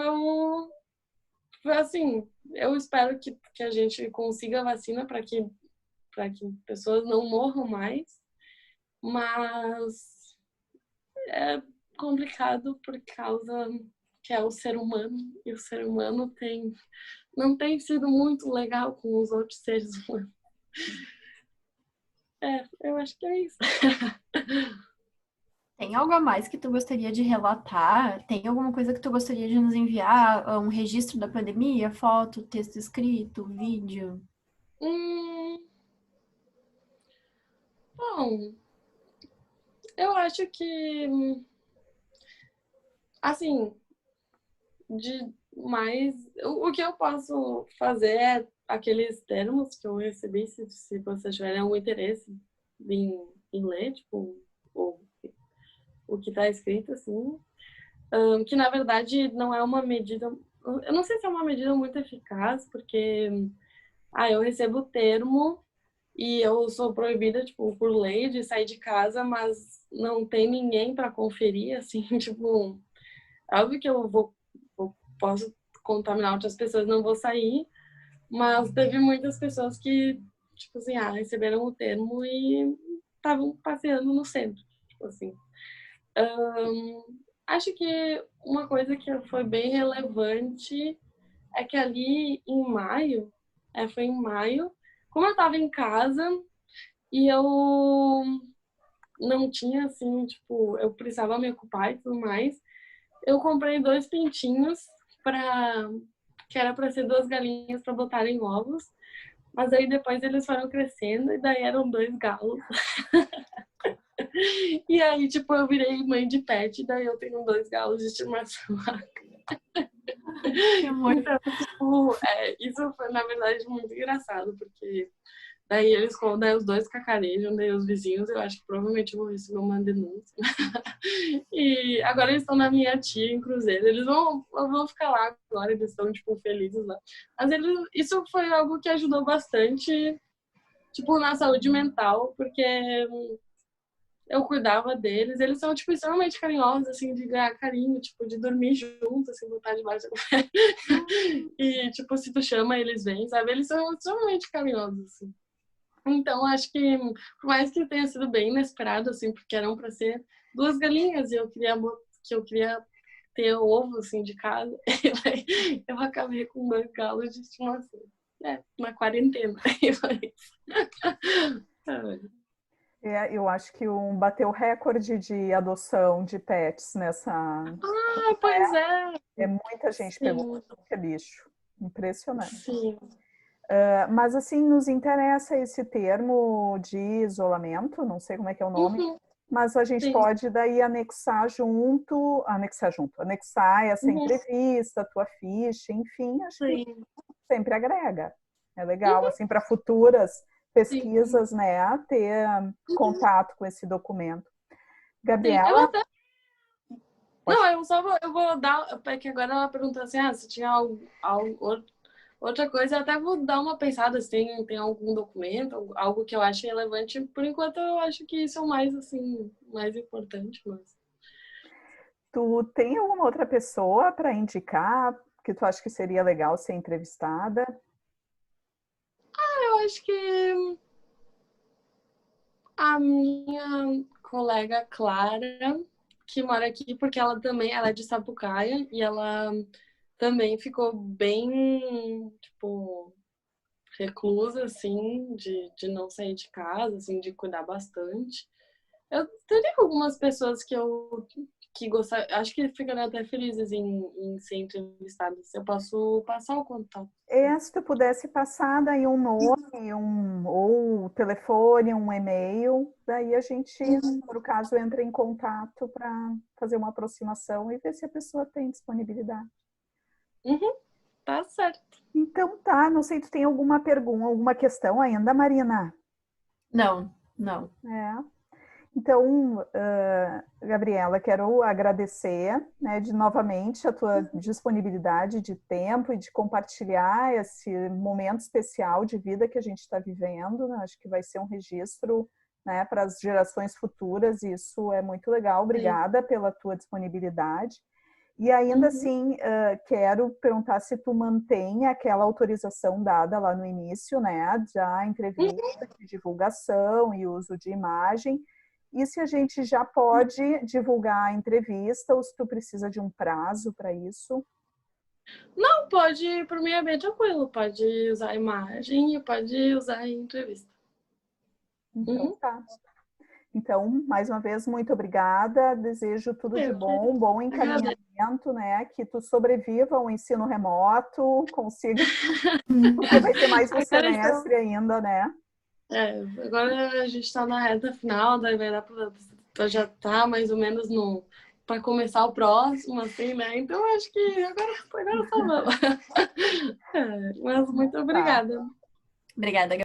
assim, eu espero que a gente consiga a vacina para que pessoas não morram mais, mas é complicado por causa que é o ser humano, e o ser humano não tem sido muito legal com os outros seres humanos. Eu acho que é isso. Tem algo a mais que tu gostaria de relatar? Tem alguma coisa que tu gostaria de nos enviar? Um registro da pandemia? Foto, texto escrito, vídeo? Hum, Bom, eu acho que, assim, de mais. O que eu posso fazer é aqueles termos que eu recebi, se vocês tiverem algum interesse, em ler, tipo, o que está escrito, assim, que na verdade não é uma medida, eu não sei se é uma medida muito eficaz, porque eu recebo o termo e eu sou proibida, tipo, por lei de sair de casa, mas não tem ninguém para conferir, assim, tipo, óbvio que eu posso contaminar outras pessoas, não vou sair, mas teve muitas pessoas que, tipo assim, receberam o termo e estavam passeando no centro, tipo assim. Acho que uma coisa que foi bem relevante é que ali em maio, foi em maio, como eu estava em casa e eu não tinha, assim, tipo, eu precisava me ocupar e tudo mais, eu comprei 2 pintinhos que era para ser 2 galinhas para botarem ovos, mas aí depois eles foram crescendo e daí eram 2 galos. E aí, tipo, eu virei mãe de pet, daí eu tenho 2 galos de estimação. Então, tipo, isso foi, na verdade, muito engraçado, porque daí daí os 2 cacarejam, daí os vizinhos, eu acho que provavelmente vão receber uma denúncia. E agora eles estão na minha tia, em Cruzeiro, eles vão ficar lá agora, eles estão, tipo, felizes lá. Mas isso foi algo que ajudou bastante, tipo, na saúde mental, porque eu cuidava deles, eles são, tipo, extremamente carinhosos, assim, de ganhar carinho, tipo, de dormir junto, assim, botar debaixo do pé. E, tipo, se tu chama, eles vêm, sabe? Eles são extremamente carinhosos, assim. Então, acho que, por mais que tenha sido bem inesperado, assim, porque eram para ser 2 galinhas e eu queria ter ovo, assim, de casa, eu acabei com 2 galos de estimação. Na quarentena. Eu acho que bateu recorde de adoção de pets nessa. Pois é. Muita gente pegou muito bicho. Impressionante. Sim. Mas, assim, nos interessa esse termo de isolamento, não sei como é que é o nome, mas a gente pode daí anexar essa entrevista, a tua ficha, enfim, acho que sempre agrega. É legal, assim, para futuras pesquisas, né, ter contato com esse documento. Gabriela? Não, eu vou dar, porque agora ela perguntou assim, se tinha outra coisa, eu até vou dar uma pensada se tem algum documento, algo que eu acho relevante. Por enquanto, eu acho que isso é o mais, assim, mais importante. Mas... Tu tem alguma outra pessoa para indicar que tu acha que seria legal ser entrevistada? Eu acho que a minha colega Clara, que mora aqui, porque ela é de Sapucaia e ela também ficou bem, tipo, reclusa, assim, de não sair de casa, assim, de cuidar bastante. Eu teria algumas pessoas que gostar, acho que ficariam até felizes em ser entrevistadas. Eu posso passar o contato. Se tu pudesse passar daí um nome, ou telefone, um e-mail, daí a gente, por o caso, entra em contato para fazer uma aproximação e ver se a pessoa tem disponibilidade. Tá certo. Então tá, não sei, tu tem alguma pergunta, alguma questão ainda, Marina? Não. Então, Gabriela, quero agradecer, né, novamente a tua disponibilidade de tempo e de compartilhar esse momento especial de vida que a gente está vivendo, né? Acho que vai ser um registro, né, para as gerações futuras, e isso é muito legal. Obrigada pela tua disponibilidade. E ainda assim, quero perguntar se tu mantém aquela autorização dada lá no início, né, da entrevista, de divulgação e uso de imagem. E se a gente já pode divulgar a entrevista ou se tu precisa de um prazo para isso? Não, pode, por mim é bem tranquilo. Pode usar a imagem e pode usar a entrevista. Então tá. Então, mais uma vez, muito obrigada. Desejo tudo de bom, bom encaminhamento, né? Que tu sobreviva ao ensino remoto, consiga, porque vai ter mais um semestre ainda, né? Agora a gente está na reta final, daí vai dar para já tá mais ou menos para começar o próximo, assim, né? Então acho que agora só vamos. Mas muito obrigada. Obrigada,